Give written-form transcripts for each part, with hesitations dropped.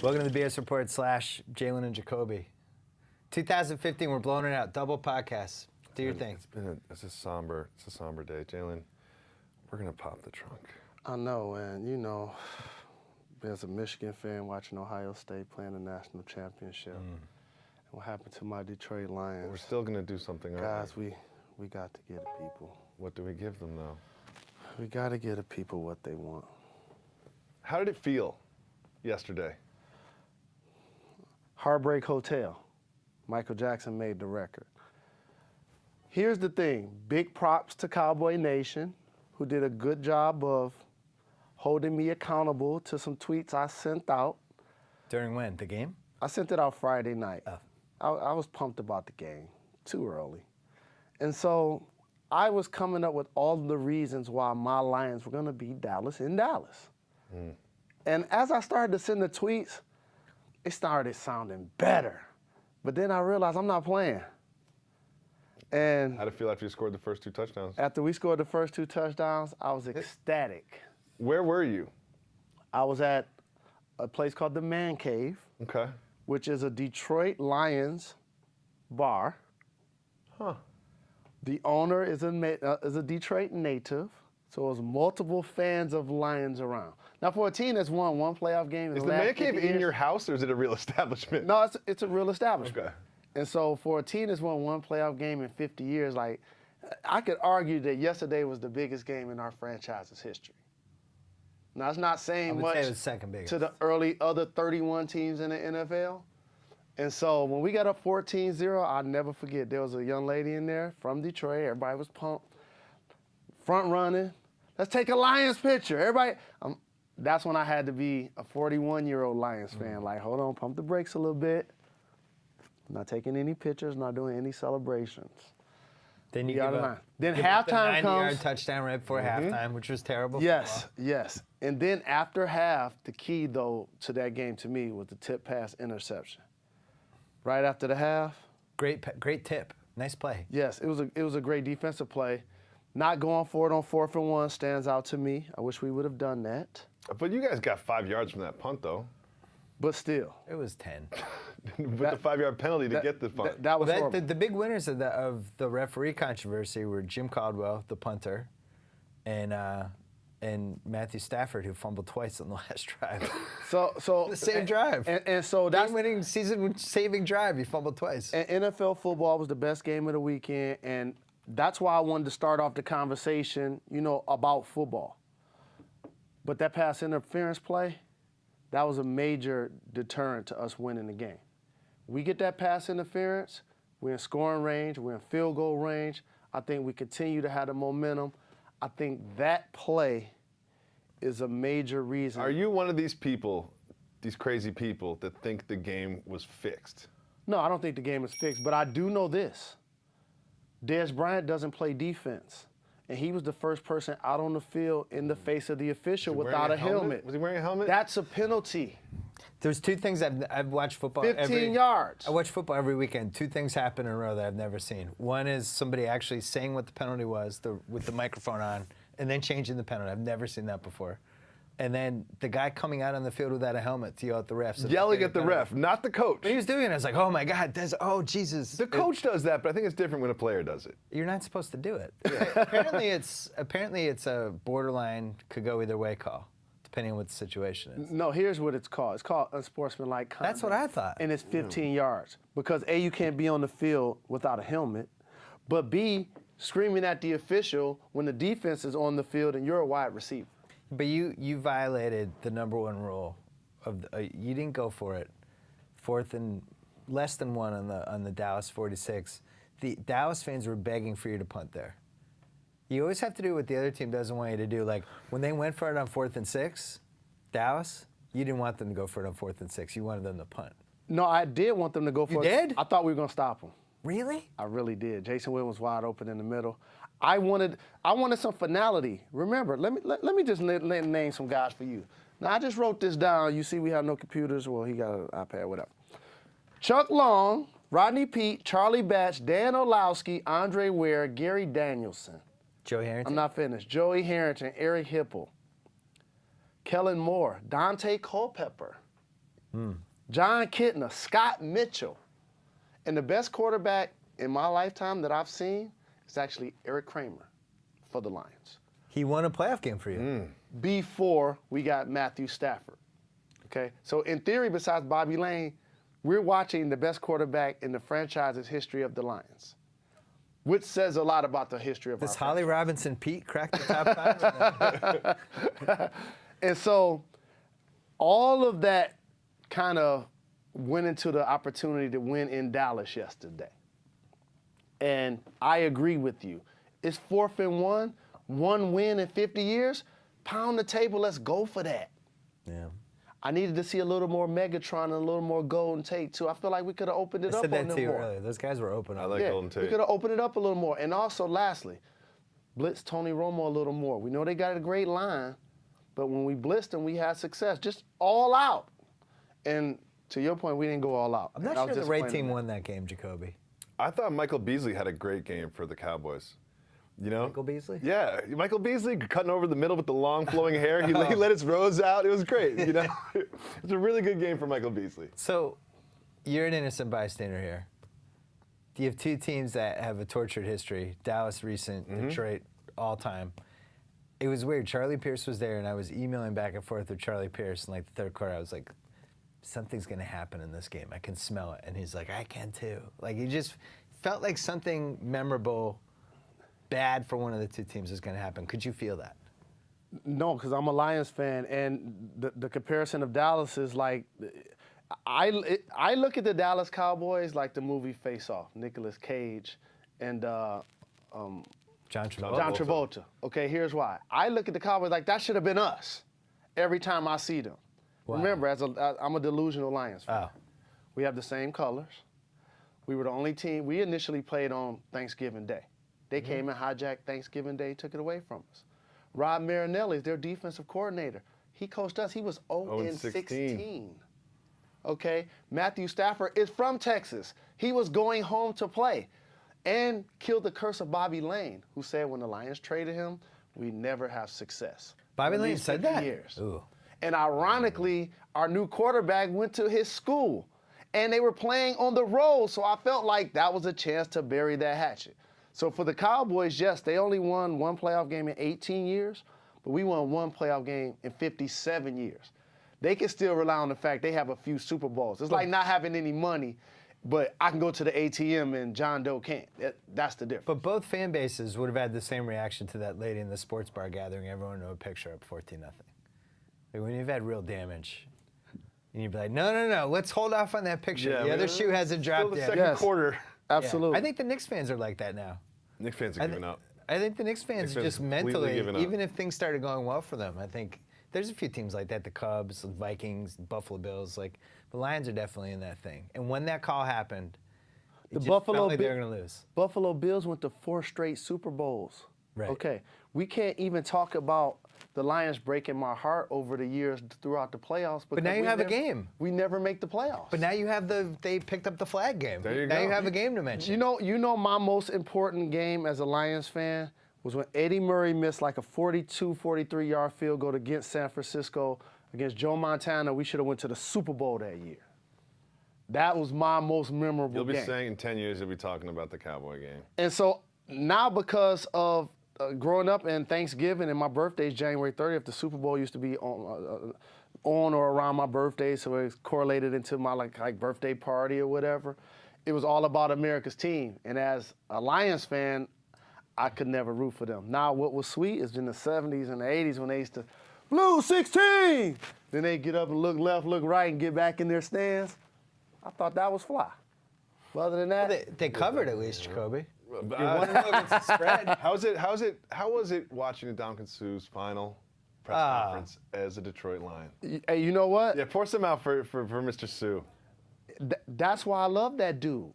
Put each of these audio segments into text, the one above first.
Welcome to the BS Report / Jalen and Jacoby. 2015, we're blowing it out. Double podcasts. Do your thing. It's a somber day. Jalen, we're going to pop the trunk. I know, and as a Michigan fan watching Ohio State playing the national championship, and what happened to my Detroit Lions. We're still going to do something, guys, we got to give the people. What do we give them, though? We got to give the people what they want. How did it feel yesterday? Heartbreak Hotel. Michael Jackson made the record. Here's the thing. Big props to Cowboy Nation, who did a good job of holding me accountable to some tweets I sent out. During when? The game? I sent it out Friday night. Oh. I was pumped about the game. Too early. And so I was coming up with all the reasons why my Lions were going to beat Dallas in Dallas. And as I started to send the tweets, it started sounding better. But then I realized I'm not playing. And how did it feel after you scored the first 2 touchdowns? After we scored the first 2 touchdowns, I was ecstatic. Where were you? I was at a place called the Man Cave, which is a Detroit Lions bar. Huh. The owner is a Detroit native, so it was multiple fans of Lions around. Now, for a team that's won one playoff game in is the the last Man Cave 50 in years, your house, or is it a real establishment? No, it's a real establishment. Okay. And so for a team that's won one playoff game in 50 years, like, I could argue that yesterday was the biggest game in our franchise's history. Now, it's not saying much say it was second biggest to the other 31 teams in the NFL. And so when we got up 14-0, I'll never forget, there was a young lady in there from Detroit. Everybody was pumped, front running. Let's take a Lions picture. Everybody, that's when I had to be a 41-year-old Lions fan. Like, hold on, pump the brakes a little bit. Not taking any pictures, not doing any celebrations. Then you give up. Then give halftime up the 90-yard comes. touchdown right before halftime, which was terrible. Yes, yes. And then after half, the key, though, to that game to me was the tip pass interception. Right after the half. Great tip. Nice play. Yes, it was a great defensive play. Not going for it on 4th and 1 stands out to me. I wish we would have done that. But you guys got 5 yards from that punt, though. But still. It was 10. With the 5-yard penalty to get the punt. That was horrible. The big winners of the referee controversy were Jim Caldwell, the punter, and Matthew Stafford, who fumbled twice on the last drive. So the same drive. And so that's game-winning, season-saving drive. He fumbled twice. And NFL football was the best game of the weekend, and that's why I wanted to start off the conversation, about football. But that pass interference play, that was a major deterrent to us winning the game. We get that pass interference, we're in scoring range, we're in field goal range. I think we continue to have the momentum. I think that play is a major reason. Are you one of these people, these crazy people, that think the game was fixed? No, I don't think the game is fixed, but I do know this. Dez Bryant doesn't play defense, and he was the first person out on the field in the face of the official without a helmet. Was he wearing a helmet? That's a penalty. There's 2 things I've watched football 15 yards. I watch football every weekend. 2 things happen in a row that I've never seen. One is somebody actually saying what the penalty was with the microphone on and then changing the penalty. I've never seen that before. And then the guy coming out on the field without a helmet to yell at the refs. Yelling at the ref, not the coach. But he was doing it. I was like, oh, my God. Oh, Jesus. The coach does that, but I think it's different when a player does it. You're not supposed to do it. Apparently it's a borderline, could go either way call, depending on what the situation is. No, here's what it's called. It's called unsportsmanlike conduct. That's what I thought. And it's 15 yards. Because A, you can't be on the field without a helmet, but B, screaming at the official when the defense is on the field and you're a wide receiver. But you violated the number 1 rule of you didn't go for it. 4th and less than 1 on the Dallas 46. The Dallas fans were begging for you to punt there. You always have to do what the other team doesn't want you to do. Like when they went for it on 4th and 6, Dallas, you didn't want them to go for it on 4th and 6. You wanted them to punt. No, I did want them to go for it. You did? I thought we were going to stop them. Really? I really did. Jason Witten was wide open in the middle. I wanted some finality. Remember, let me just name some guys for you. Now, I just wrote this down. You see we have no computers. Well, he got an iPad, whatever. Chuck Long, Rodney Peete, Charlie Batch, Dan Orlowski, Andre Ware, Gary Danielson. Joey Harrington? I'm not finished. Joey Harrington, Eric Hipple, Kellen Moore, Dante Culpepper. John Kitna, Scott Mitchell. And the best quarterback in my lifetime that I've seen is actually Eric Kramer for the Lions. He won a playoff game for you. Before we got Matthew Stafford. Okay? So in theory, besides Bobby Lane, we're watching the best quarterback in the franchise's history of the Lions, which says a lot about the history of Does our Holly Robinson Pete crack the top 5? And so all of that kind of went into the opportunity to win in Dallas yesterday. And I agree with you. It's 4th and 1, one win in 50 years. Pound the table, let's go for that. Yeah. I needed to see a little more Megatron and a little more Golden Tate, too. I feel like we could have opened it I up said on that them to you more. earlier. Those guys were open. I like Golden Tate. We could have opened it up a little more. And also, lastly, blitz Tony Romo a little more. We know they got a great line, but when we blitzed them, we had success. Just all out. And to your point, we didn't go all out. I'm not sure the right team won that game, Jacoby. I thought Michael Beasley had a great game for the Cowboys. You know? Michael Beasley? Yeah, Michael Beasley cutting over the middle with the long flowing hair. He let his rose out. It was great. You know, it's a really good game for Michael Beasley. So, you're an innocent bystander here. You have two teams that have a tortured history. Dallas recent, Detroit all time. It was weird. Charlie Pierce was there, and I was emailing back and forth with Charlie Pierce in like the third quarter. I was like, something's going to happen in this game. I can smell it. And he's like, I can too. Like, it just felt like something memorable, bad for one of the two teams is going to happen. Could you feel that? No, because I'm a Lions fan, and the comparison of Dallas is like, I look at the Dallas Cowboys like the movie Face Off, Nicolas Cage and John Travolta. John Travolta. Okay, here's why. I look at the Cowboys like that should have been us every time I see them. Wow. Remember, I'm a delusional Lions fan. Oh. We have the same colors. We were the only team. We initially played on Thanksgiving Day. They came and hijacked Thanksgiving Day, took it away from us. Rob Marinelli is their defensive coordinator. He coached us. He was 0-16. Okay? Matthew Stafford is from Texas. He was going home to play and killed the curse of Bobby Lane, who said when the Lions traded him, we never have success. Bobby In Lane these said 50 that? Years. Ooh. And ironically, our new quarterback went to his school, and they were playing on the road, so I felt like that was a chance to bury that hatchet. So for the Cowboys, yes, they only won one playoff game in 18 years, but we won one playoff game in 57 years. They can still rely on the fact they have a few Super Bowls. It's like not having any money, but I can go to the ATM and John Doe can't. That's the difference. But both fan bases would have had the same reaction to that lady in the sports bar gathering everyone to a picture up 14-0. Like when you've had real damage, and you'd be like, no, let's hold off on that picture. Yeah, the other shoe hasn't dropped the yet. second quarter. Absolutely. I think the Knicks fans are like that now. Knicks fans are giving up. I think the Knicks fans Knicks just fans completely mentally, giving up. even if things started going well for them, I think there's a few teams like that, the Cubs, the Vikings, Buffalo Bills. Like the Lions are definitely in that thing. And when that call happened, it The just Buffalo felt like they Bi- were going to lose. Buffalo Bills went to 4 straight Super Bowls. Right. Okay. We can't even talk about the Lions breaking my heart over the years throughout the playoffs. But now you have a game. We never make the playoffs. But now you have they picked up the flag game. There you now go. you have a game to mention. You know my most important game as a Lions fan was when Eddie Murray missed like a 42, 43-yard field goal against San Francisco against Joe Montana. We should have went to the Super Bowl that year. That was my most memorable You'll be game. saying in 10 years you'll be talking about the Cowboy game. And so now because of growing up and Thanksgiving and my birthday is January 30th, the Super Bowl used to be on or around my birthday, so it's correlated into my like birthday party or whatever. It was all about America's team. And as a Lions fan, I could never root for them. Now what was sweet is in the 70s and the 80s when they used to, Blue 16! Then they get up and look left, look right, and get back in their stands. I thought that was fly. But other than that, They covered at least, Jacoby. You're 1-0 against the spread. How was it watching Ndamukong Suh's final press conference as a Detroit Lion? hey, you know what? Yeah, pour some out for Mr. Suh. That's why I love that dude.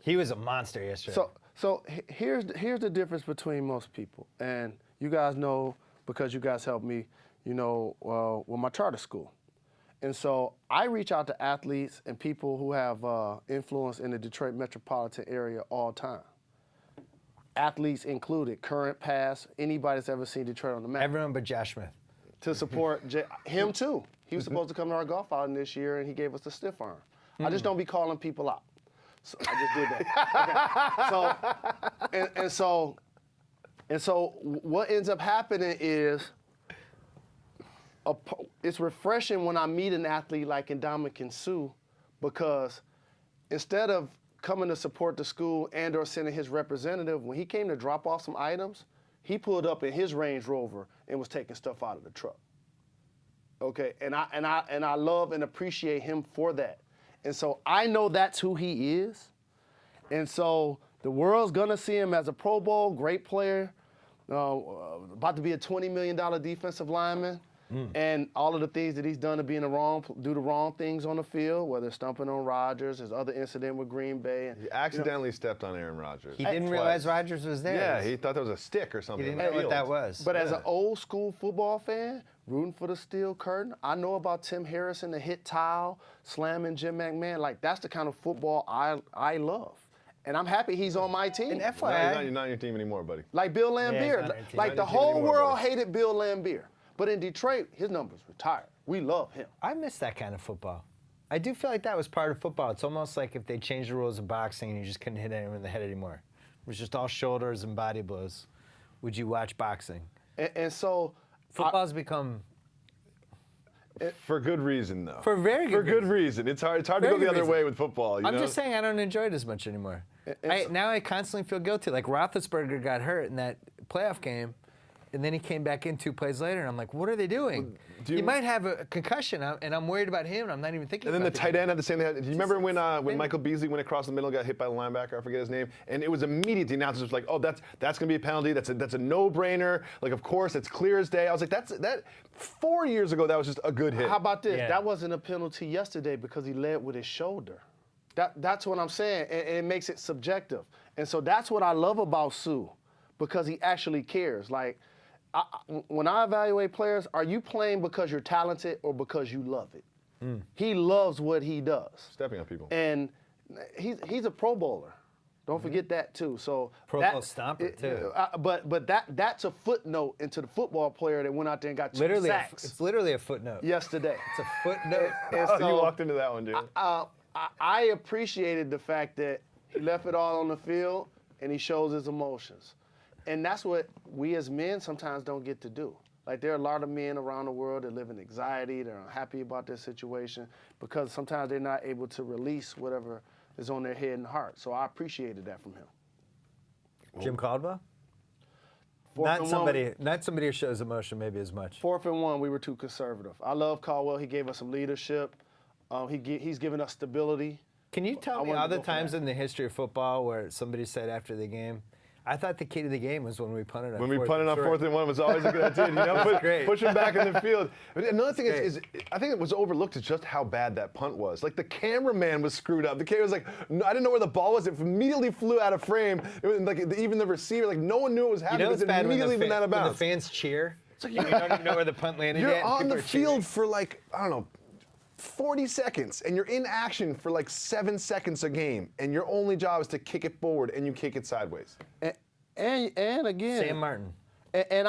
He was a monster yesterday. So here's the difference between most people, and you guys know because you guys helped me, with my charter school, and so I reach out to athletes and people who have influence in the Detroit metropolitan area all time. Athletes included, current, past, anybody that's ever seen Detroit on the map. Everyone but Josh Smith. to support him too. He was supposed to come to our golf outing this year, and he gave us the stiff arm. I just don't be calling people out. So I just did that. Okay. And so what ends up happening is it's refreshing when I meet an athlete like Ndamukong Suh, because instead of coming to support the school and or sending his representative, when he came to drop off some items, he pulled up in his Range Rover and was taking stuff out of the truck. Okay, and I love and appreciate him for that. And so I know that's who he is. And so the world's gonna see him as a Pro Bowl, great player, about to be a $20 million defensive lineman. And all of the things that he's done to do the wrong things on the field, whether stumping on Rodgers, his other incident with Green Bay. He accidentally stepped on Aaron Rodgers. He didn't realize Rodgers was there. Yeah, he thought that was a stick or something. He didn't know what that was. But as an old school football fan, rooting for the steel curtain, I know about Tim Harrison, the hit towel, slamming Jim McMahon. Like, that's the kind of football I love. And I'm happy he's on my team. And No, FYI, he's not on your team anymore, buddy. Like Bill he's Laimbeer. not on your team. Like, the Not on your team whole anymore, world buddy. hated Bill Laimbeer. But in Detroit, his number's retired. We love him. I miss that kind of football. I do feel like that was part of football. It's almost like if they changed the rules of boxing and you just couldn't hit anyone in the head anymore. It was just all shoulders and body blows. Would you watch boxing? And so Football's become... For good reason, though. For very good For good reason. It's hard to Very go the good other reason. way with football. I'm just saying I don't enjoy it as much anymore. Now I constantly feel guilty. Like Roethlisberger got hurt in that playoff game, and then he came back in 2 plays later, and I'm like, what are they doing? you- He might have a concussion, and I'm worried about him, and I'm not even thinking And then the about tight end had the same thing. Do you remember when insane. Michael Beasley went across the middle, got hit by the linebacker? I forget his name. And it was immediate. The announcers was like, "Oh, that's going to be a penalty. That's a no-brainer. Like, of course, it's clear as day." I was like, that 4 years ago, that was just a good hit. how about this? Yeah. That wasn't a penalty yesterday because he led with his shoulder. That's what I'm saying, and it makes it subjective. And so that's what I love about Suh, because he actually cares. Like, when I evaluate players, are you playing because you're talented or because you love it? He loves what he does. Stepping on people. And he's a Pro Bowler. Don't forget that too. So Pro Bowl stomper, too. But that's a footnote into the football player that went out there and got 2 Literally, sacks it's literally a footnote. yesterday. It's a footnote. And Oh, so you walked into that one, dude. I appreciated the fact that he left it all on the field and he shows his emotions. And that's what we as men sometimes don't get to do. Like, there are a lot of men around the world that live in anxiety, they're unhappy about their situation because sometimes they're not able to release whatever is on their head and heart. So I appreciated that from him. Jim Caldwell? Fourth and one- Not somebody who shows emotion maybe as much. 4th and 1, we were too conservative. I love Caldwell. He gave us some leadership. He's given us stability. Can you tell I me wanted to other go for times that. in the history of football where somebody said after the game, I thought the key to the game was when we punted on When we fourth punted and on short." 4th and 1 was always a good idea. You know, great. push him back in the field. But another thing Great. is, I think it was overlooked is just how bad that punt was. Like, the cameraman was screwed up. The camera was like, I didn't know where the ball was. It immediately flew out of frame. It was like even the receiver, like, no one knew it was You happening. know It it's was bad immediately when went out of when the bounds. fans cheer. You don't even know where the punt landed You're yet. and on people the are cheering. field for like, I don't know, 40 seconds, and you're in action for like 7 seconds a game, and your only job is to kick it forward, and you kick it sideways. And again, Sam Martin. And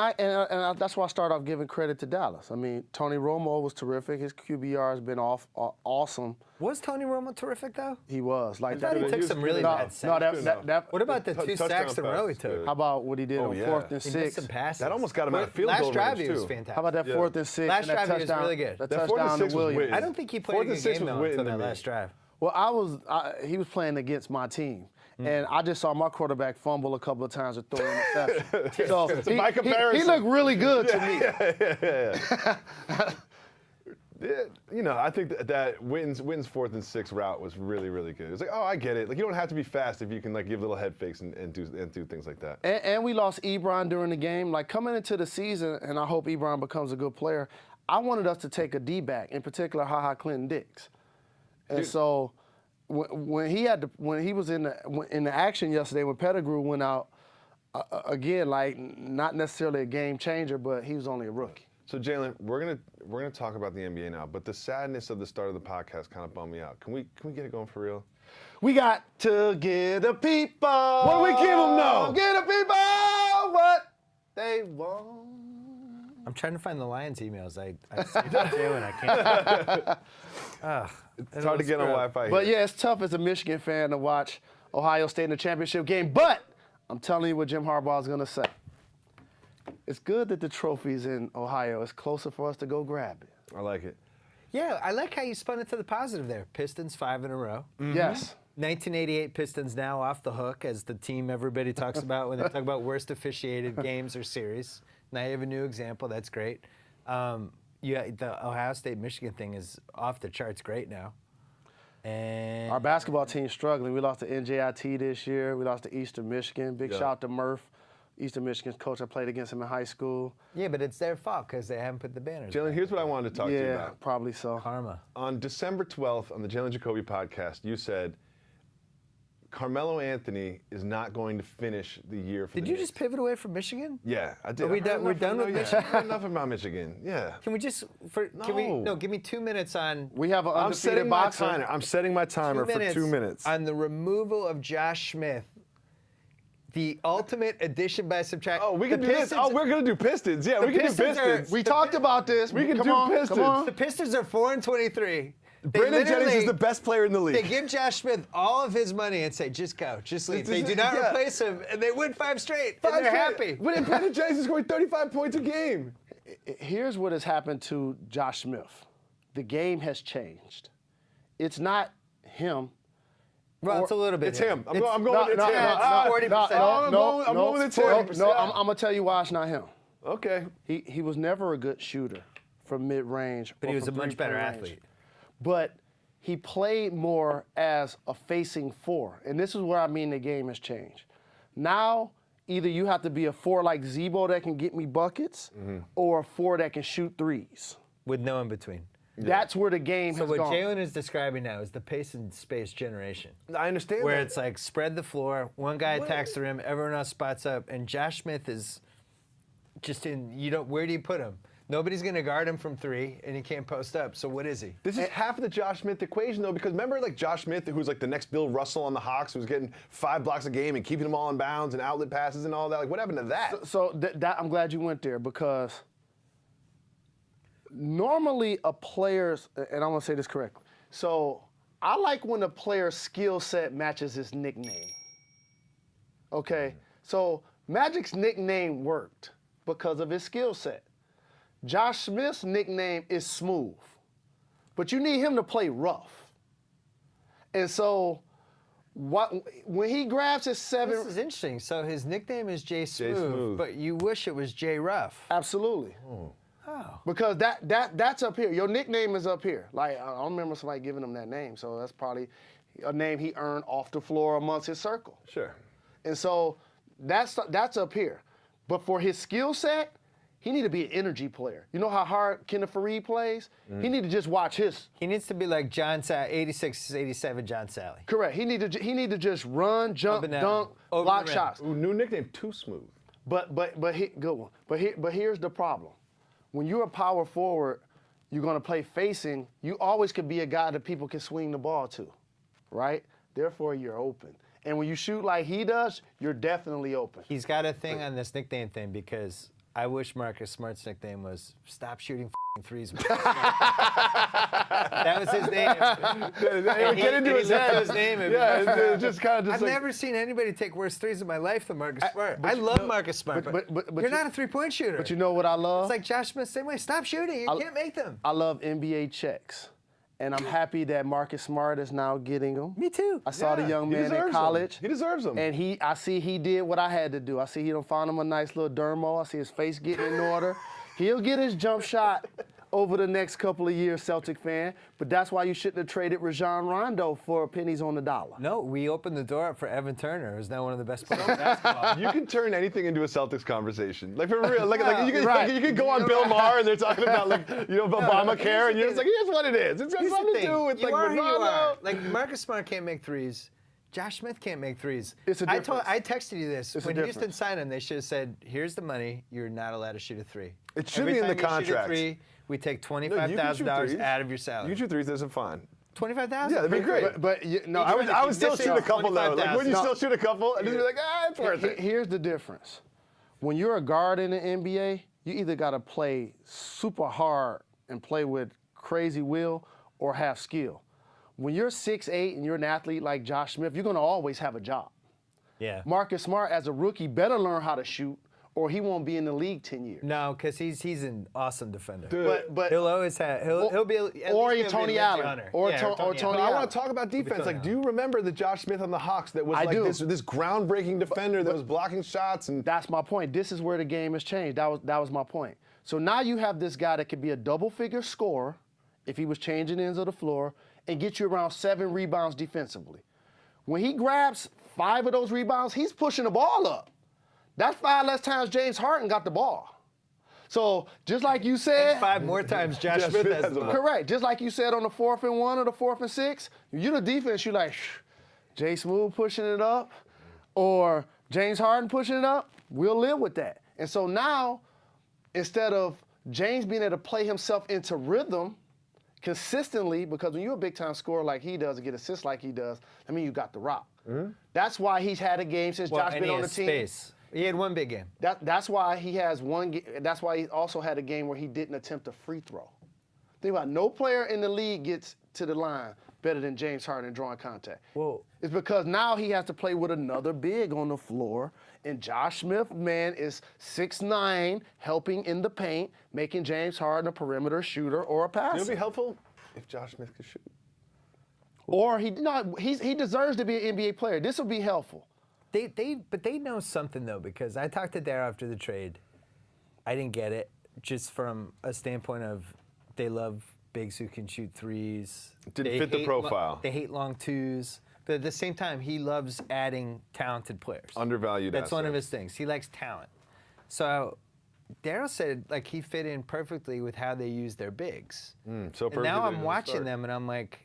that's why I start off giving credit to Dallas. I mean, Tony Romo was terrific. His QBR has been awesome. Was Tony Romo terrific, though? He was. Like I thought he that. took some really No, bad sacks. no, that What about the two Touchdown sacks in a row he passes, took? how about what he did Oh, on yeah. 4th and He missed 6? some passes. That almost got him out of field Last goal drive range, he was too. fantastic. How about that Yeah. 4th and 6? Last and that drive he was touchdown, really good. That That 4th and touchdown 6 to was Williams. Wiz. I don't think he played 4th a and good 6 game, was though, Witten until to that me. last drive. Well, he was playing against my team. And I just saw my quarterback fumble a couple of times and throw an interception. So by comparison. he looked really good to me. Yeah, you know, I think that Witten's 4th and 6 route was really, really good. It was like, oh, I get it. Like, you don't have to be fast if you can like give little head fakes and do things like that. And we lost Ebron during the game. Like, coming into the season, and I hope Ebron becomes a good player, I wanted us to take a D-back, in particular, Clinton Dix. And so when he was in the action yesterday, when Pettigrew went out, again, like, not necessarily a game changer, but he was only a rookie. So Jalen, we're gonna talk about the NBA now, but the sadness of the start of the podcast kind of bummed me out. Can we get it going for real? We got to give the people. What do we give them now? Give the people what they want. I'm trying to find the Lions emails. I saved Jalen. I can't. It's hard to get on Wi-Fi. But here. yeah, it's tough as a Michigan fan to watch Ohio State in the championship game. But I'm telling you what Jim Harbaugh is going to say. It's good that the trophy's in Ohio. It's closer for us to go grab it. I like it. Yeah, I like how you spun it to the positive there. Pistons 5 in a row. Yes. 1988 Pistons now off the hook as the team everybody talks about when they talk about worst officiated games or series. Now you have a new example. That's great. The Ohio State-Michigan thing is off the charts great now. And Our basketball team's struggling. We lost to NJIT this year. We lost to Eastern Michigan. Big shout out to Murph, Eastern Michigan's coach. I played against him in high school. yeah, but it's their fault because they haven't put the banners. Jalen, back. here's what I wanted to talk to you Yeah, about. probably so. Karma. On December 12th, on the Jalen Jacoby podcast, you said Carmelo Anthony is not going to finish the year for Did the you Knicks. just pivot away from Michigan? Yeah, I did. Are we I heard done- we're enough- done with no, yeah, Michigan? I heard enough about Michigan. Yeah. Can we just give me 2 minutes on We have an I'm undefeated setting my boxer. timer. I'm setting my timer for 2 minutes. on the removal of Josh Smith. The ultimate addition by subtraction. Oh, we can do this. Oh, we're gonna do Pistons. Yeah, The we can Pistons do are- Pistons. We talked about this. We can Come do on, Pistons. Come on. The Pistons are 4-23. They Brandon Jennings literally- is the best player in the league. They give Josh Smith all of his money and say, just go, just leave. They do not Yeah. replace him, and they win 5 straight, and Five they're straight. happy. When Brandon Jennings is scoring 35 points a game. Here's what has happened to Josh Smith. The game has changed. It's not him. Well, it's a little bit. It's him. I'm It's- going with it's him. no, 40%. I'm going with it's him. No, I'm going to tell you why it's not him. Okay. He was never a good shooter from mid-range. But or he was a from much better three-point range. athlete. But he played more as a facing 4. And this is where I mean the game has changed. Now, either you have to be a 4 like Zebo that can get me buckets or a 4 that can shoot threes. With no in between. That's where the game So has what gone. Jalen is describing now is the pace and space generation. I understand Where that. it's like spread the floor, one guy attacks the rim, everyone else spots up, and Josh Smith is just in, where do you put him? Nobody's going to guard him from 3, and he can't post up, so what is he? This is half of the Josh Smith equation, though, because remember, like Josh Smith, who's like the next Bill Russell on the Hawks, who's getting 5 blocks a game and keeping them all in bounds and outlet passes and all that. Like, what happened to that? So I'm glad you went there because normally a player's, and I'm going to say this correctly. So I like when a player's skill set matches his nickname. Okay? So Magic's nickname worked because of his skill set. Josh Smith's nickname is Smooth, but you need him to play rough. And so when he grabs his 7... This is interesting. So his nickname is Jay Smooth, Smooth. but you wish it was Jay Ruff. Absolutely. Oh. Because that's up here. Your nickname is up here. Like, I don't remember somebody giving him that name, so that's probably a name he earned off the floor amongst his circle. Sure. And so that's up here. But for his skill set, he need to be an energy player. You know how hard Kenneth Faried plays? He need to just watch his. He needs to be like John 86, 87 John Sally. Correct. He need to just run, jump, and down, dunk, over block the rim. shots. Ooh, new nickname, Too Smooth. But good one. But here's the problem. When you're a power forward, you're gonna play facing. You always could be a guy that people can swing the ball to, right? Therefore, you're open. And when you shoot like he does, you're definitely open. He's got a thing on this nickname thing because I wish Marcus Smart's nickname was "Stop shooting f***ing threes." That was his name. Get into his head. His name. Yeah, it's just kind of I've like. never seen anybody take worse threes in my life than Marcus Smart. I love Marcus Smart, but but you're you- not a three-point shooter. But you know what I love? It's like Josh Smith, same way. Stop shooting. You can't make them. I love NBA checks. And I'm happy that Marcus Smart is now getting them. Me too. I saw the young he man deserves in 'em. college. He deserves them. And I see he did what I had to do. I see he done found him a nice little dermo. I see his face getting in order. He'll get his jump shot over the next couple of years, Celtic fan. But that's why you shouldn't have traded Rajon Rondo for pennies on the dollar. No, we opened the door up for Evan Turner, who's now one of the best players in basketball. You can turn anything into a Celtics conversation. Like for real. Like you can Right. you can go on Bill Maher and they're talking about Obamacare and you're just like, here's what it is. It's got Here's the something to thing. do with You like are who you are. Rondo. Like Marcus Smart can't make threes. Josh Smith can't make threes. It's a difference. I texted you this. It's a When Houston difference. signed him, they should have said, here's the money. You're not allowed to shoot a 3. It should Every be in the time you shoot a contract. 3, we take No, you can shoot $25,000 threes. out of your salary. You shoot threes, that's fine. $25,000? Yeah, that'd be great. But no, I would still shoot a couple though. Like wouldn't you No. still shoot a couple and just be like, it's worth it. Here's the difference. When you're a guard in the NBA, you either got to play super hard and play with crazy will or have skill. When you're 6'8" and you're an athlete like Josh Smith, you're going to always have a job. Yeah. Marcus Smart, as a rookie, better learn how to shoot, or he won't be in the league 10 years. No, because he's an awesome defender. But He'll always have he'll be at or least he'll be Tony Reggie Allen Hunter. or Yeah, Tony But I Allen. want to talk about defense. Like, do you remember the Josh Smith on the Hawks that was I like do. this groundbreaking defender that was blocking shots and That's my point. This is where the game has changed. That was my point. So now you have this guy that could be a double-figure scorer if he was changing ends of the floor and get you around 7 rebounds defensively. When he grabs 5 of those rebounds, he's pushing the ball up. That's 5 less times James Harden got the ball. So just like you said, 5 more times Josh Smith has the ball. correct. Just like you said on the 4th and 1 or the 4th and 6, you're the defense. You're like, Jay Smooth pushing it up, or James Harden pushing it up. We'll live with that. And so now, instead of James being able to play himself into rhythm consistently, because when you're a big-time scorer like he does and get assists like he does, I mean, you got the rock. That's why he's had a game since Josh and been he on the has team. space. He had one big game. That's why he has one. That's why he also had a game where he didn't attempt a free throw. Think about it, no player in the league gets to the line better than James Harden drawing contact. Whoa. It's because now he has to play with another big on the floor, and Josh Smith, man, is 6'9", helping in the paint, making James Harden a perimeter shooter or a it passer. would be helpful if Josh Smith could shoot. Or he deserves to be an NBA player. This will be helpful. But they know something though, because I talked to Dare after the trade. I didn't get it, just from a standpoint of they love bigs who can shoot threes. Didn't They fit the hate profile. They hate long twos. But at the same time, he loves adding talented players. Undervalued That's one of asset. his things. He likes talent. So Daryl said like he fit in perfectly with how they use their bigs. So And now perfectly I'm to watching start. them and I'm like,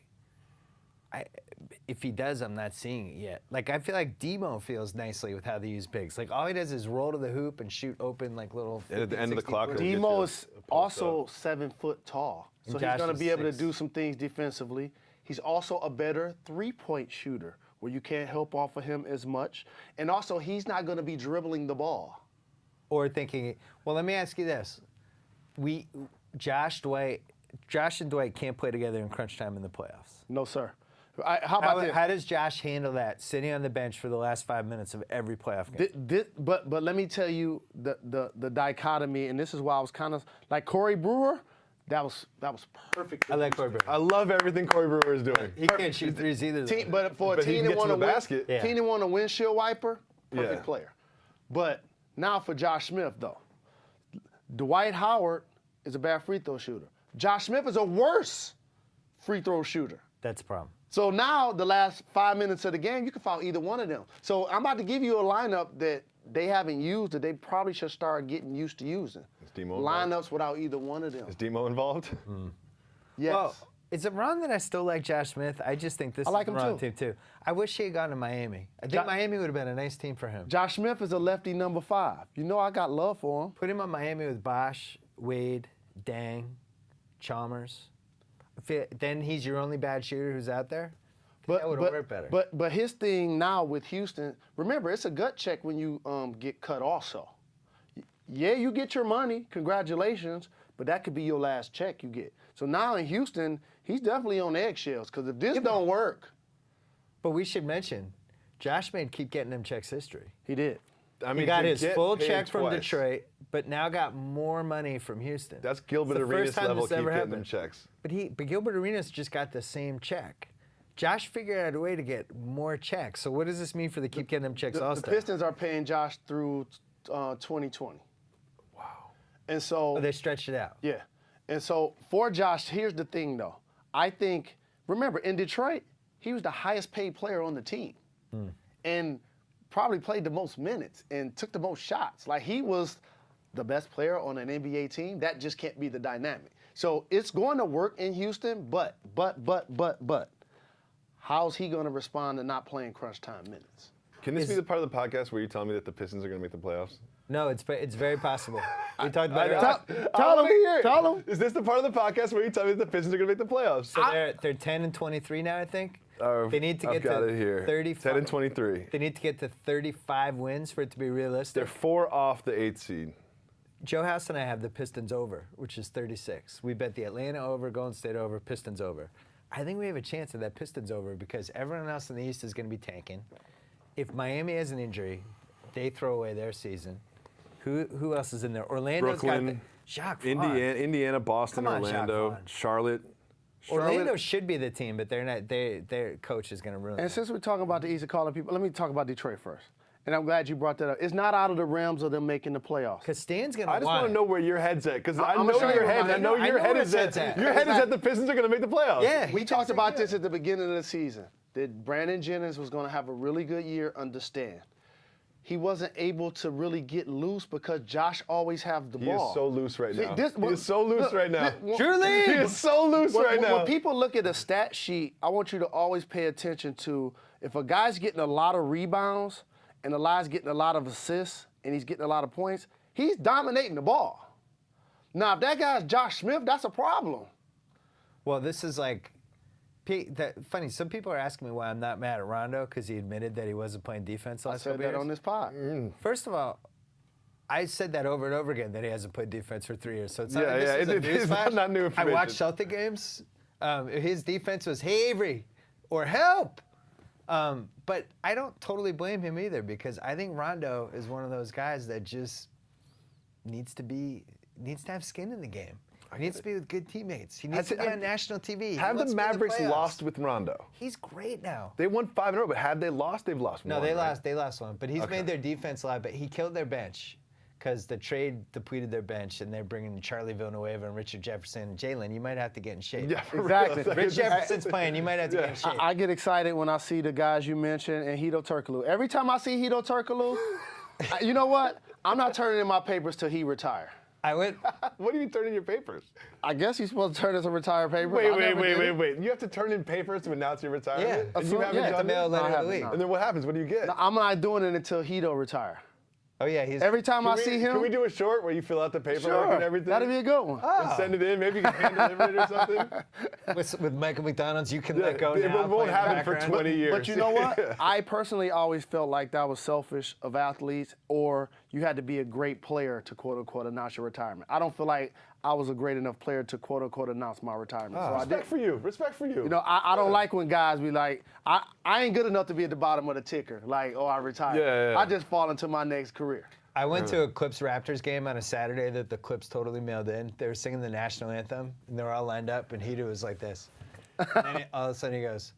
if he does, I'm not seeing it yet. Like I feel like Demo feels nicely with how they use bigs. Like all he does is roll to the hoop and shoot open like little. And at the end of the 50, clock, 40. he'll get Demo you is a post also up. 7 foot tall, so And he's Josh going to is be able to 6. do some things defensively. He's also a better 3-point shooter, where you can't help off of him as much, and also he's not going to be dribbling the ball. Or thinking, well, let me ask you this: Josh and Dwight can't play together in crunch time in the playoffs. No, sir. How about this? How does Josh handle that sitting on the bench for the last 5 minutes of every playoff game? But let me tell you the dichotomy, and this is why I was kind of like Corey Brewer. That was perfect. I like Corey Brewer. I love everything Corey Brewer is doing. He can't shoot threes either. though. But for a But he team can that get want to to the win, basket. Yeah. team that want a windshield wiper, perfect Yeah. player. But now for Josh Smith though, Dwight Howard is a bad free throw shooter. Josh Smith is a worse free throw shooter. That's a problem. So now the last 5 minutes of the game, you can foul either one of them. So I'm about to give you a lineup that they haven't used that they probably should start getting used to using. Is Demo involved? Lineups without either one of them. Is Demo involved? Yes. Well, is it wrong that I still like Josh Smith? I just think this like is him the wrong too. team too. I wish he had gone to Miami. I think Miami would have been a nice team for him. Josh Smith is a lefty number 5. You know I got love for him. Put him on Miami with Bosh, Wade, Dang, Chalmers. Then he's your only bad shooter who's out there. That would have worked better. But his thing now with Houston, remember, it's a gut check when you get cut also. Yeah, you get your money, congratulations, but that could be your last check you get. So now in Houston, he's definitely on eggshells, because if this don't work, But we should mention, Josh may keep getting them checks history. he did. I mean, He got to his get full paid check from twice. Detroit, but now got more money from Houston. That's Gilbert It's the Arenas first time level. this Keep ever getting them happened. checks. But Gilbert Arenas just got the same check. Josh figured out a way to get more checks. So what does this mean for the keep getting them checks The all-star? Pistons are paying Josh through 2020. Wow. And so Oh, they stretched it out. yeah. And so for Josh, here's the thing though. I think, remember, in Detroit, he was the highest paid player on the team. And probably played the most minutes and took the most shots. Like he was the best player on an NBA team. That just can't be the dynamic. So it's going to work in Houston, but. How's he going to respond to not playing crunch time minutes? Can this be the part of the podcast where you tell me that the Pistons are going to make the playoffs? No, it's very possible. We talked about it. Tell him. Is this the part of the podcast where you tell me that the Pistons are going to make the playoffs? So they're 10 and 23 now, I think. They need to I've get got to it here. 35. 10 and 23. They need to get to 35 wins for it to be realistic. They're 4 off the 8th seed. Joe House and I have the Pistons over, which is 36. We bet the Atlanta over, Golden State over, Pistons over. I think we have a chance of that Pistons over because everyone else in the East is going to be tanking. If Miami has an injury, they throw away their season. Who else is in there? Orlando's Brooklyn, got Jacques Vaughn. Indiana, Boston, Come on, Jacques Orlando, Vaughn. Charlotte. Orlando should be the team, but they're not. Their coach is going to ruin And it. since we're talking about the East and calling people, let me talk about Detroit first. And I'm glad you brought that up. It's not out of the realms of them making the playoffs. Because Stan's going to I just want to know where your head's at because I I'm know gonna show your you head. where my I know head- your I know head where is his head's at. at. Your head is at the Pistons are going to make the playoffs. Yeah. We talked about this at the beginning of the season, that Brandon Jennings was going to have a really good year under Stan. He wasn't able to really get loose because Josh always have the He ball. is so loose right now. this- He is so loose right now. Truly. He is so loose right now. When people look at a stat sheet, I want you to always pay attention to if a guy's getting a lot of rebounds and a guy's getting a lot of assists and he's getting a lot of points, he's dominating the ball. Now, if that guy's Josh Smith, that's a problem. Well, this is like, funny. Some people are asking me why I'm not mad at Rondo because he admitted that he wasn't playing defense I last said couple that years. on this pod. First of all, I said that over and over again that he hasn't played defense for 3 years. So it's not Yeah, like yeah, this is a it's newsflash. not new I information. watched Celtic games. His defense was, hey, Avery, or help. But I don't totally blame him either because I think Rondo is one of those guys that just needs to have skin in the game. He needs to be with good teammates. He needs to be on national TV. He Have wants the to be in Mavericks playoffs. lost with Rondo? He's great now. They won 5 in a row, but had they lost, they've lost No, one. they right? lost. They lost one. But he's made their defense a lot. But he killed their bench because the trade depleted their bench, and they're bringing Charlie Villanueva and Richard Jefferson and Jalen. You might have to get in shape. Yeah, for Exactly. real. Rich Jefferson's playing. You might have to get in shape. I get excited when I see the guys you mentioned and Hito Turkoglu. Every time I see Hito Turkoglu, you know what? I'm not turning in my papers till he retire. I went. What do you turn in your papers? I guess he's supposed to turn as a retired paper. Wait. I never did it. You have to turn in papers to announce your retirement? Yeah. And you haven't Yeah. done Mail it? letter I of the haven't, league. no. And then what happens? What do you get? I'm not doing it until Hito retire. Oh yeah, he's Every time I see him, Can we do a short where you fill out the paperwork sure, and everything? that'd be a good one. And send it in. Maybe you can hand deliver it or something. with Michael McDonald's. You can Yeah, let go it now. won't play in the happen for background. 20 years. But you know what? I personally always felt like that was selfish of athletes, or you had to be a great player to quote unquote announce your retirement. I don't feel like I was a great enough player to quote unquote announce my retirement. So I did. Respect for you. Respect for you. You know, I don't like when guys be like, I ain't good enough to be at the bottom of the ticker. Like, oh, I retired. Yeah. I just fall into my next career. I went to a Clips Raptors game on a Saturday that the Clips totally mailed in. They were singing the national anthem, and they were all lined up, and Hito was like this. And then all of a sudden he goes,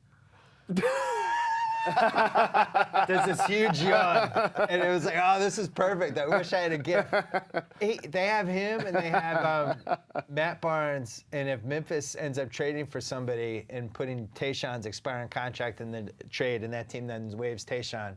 there's this huge yawn. And it was like, oh, this is perfect. I wish I had a gift. They have him, and they have Matt Barnes, and if Memphis ends up trading for somebody and putting Tayshaun's expiring contract in the trade, and that team then waives Tayshaun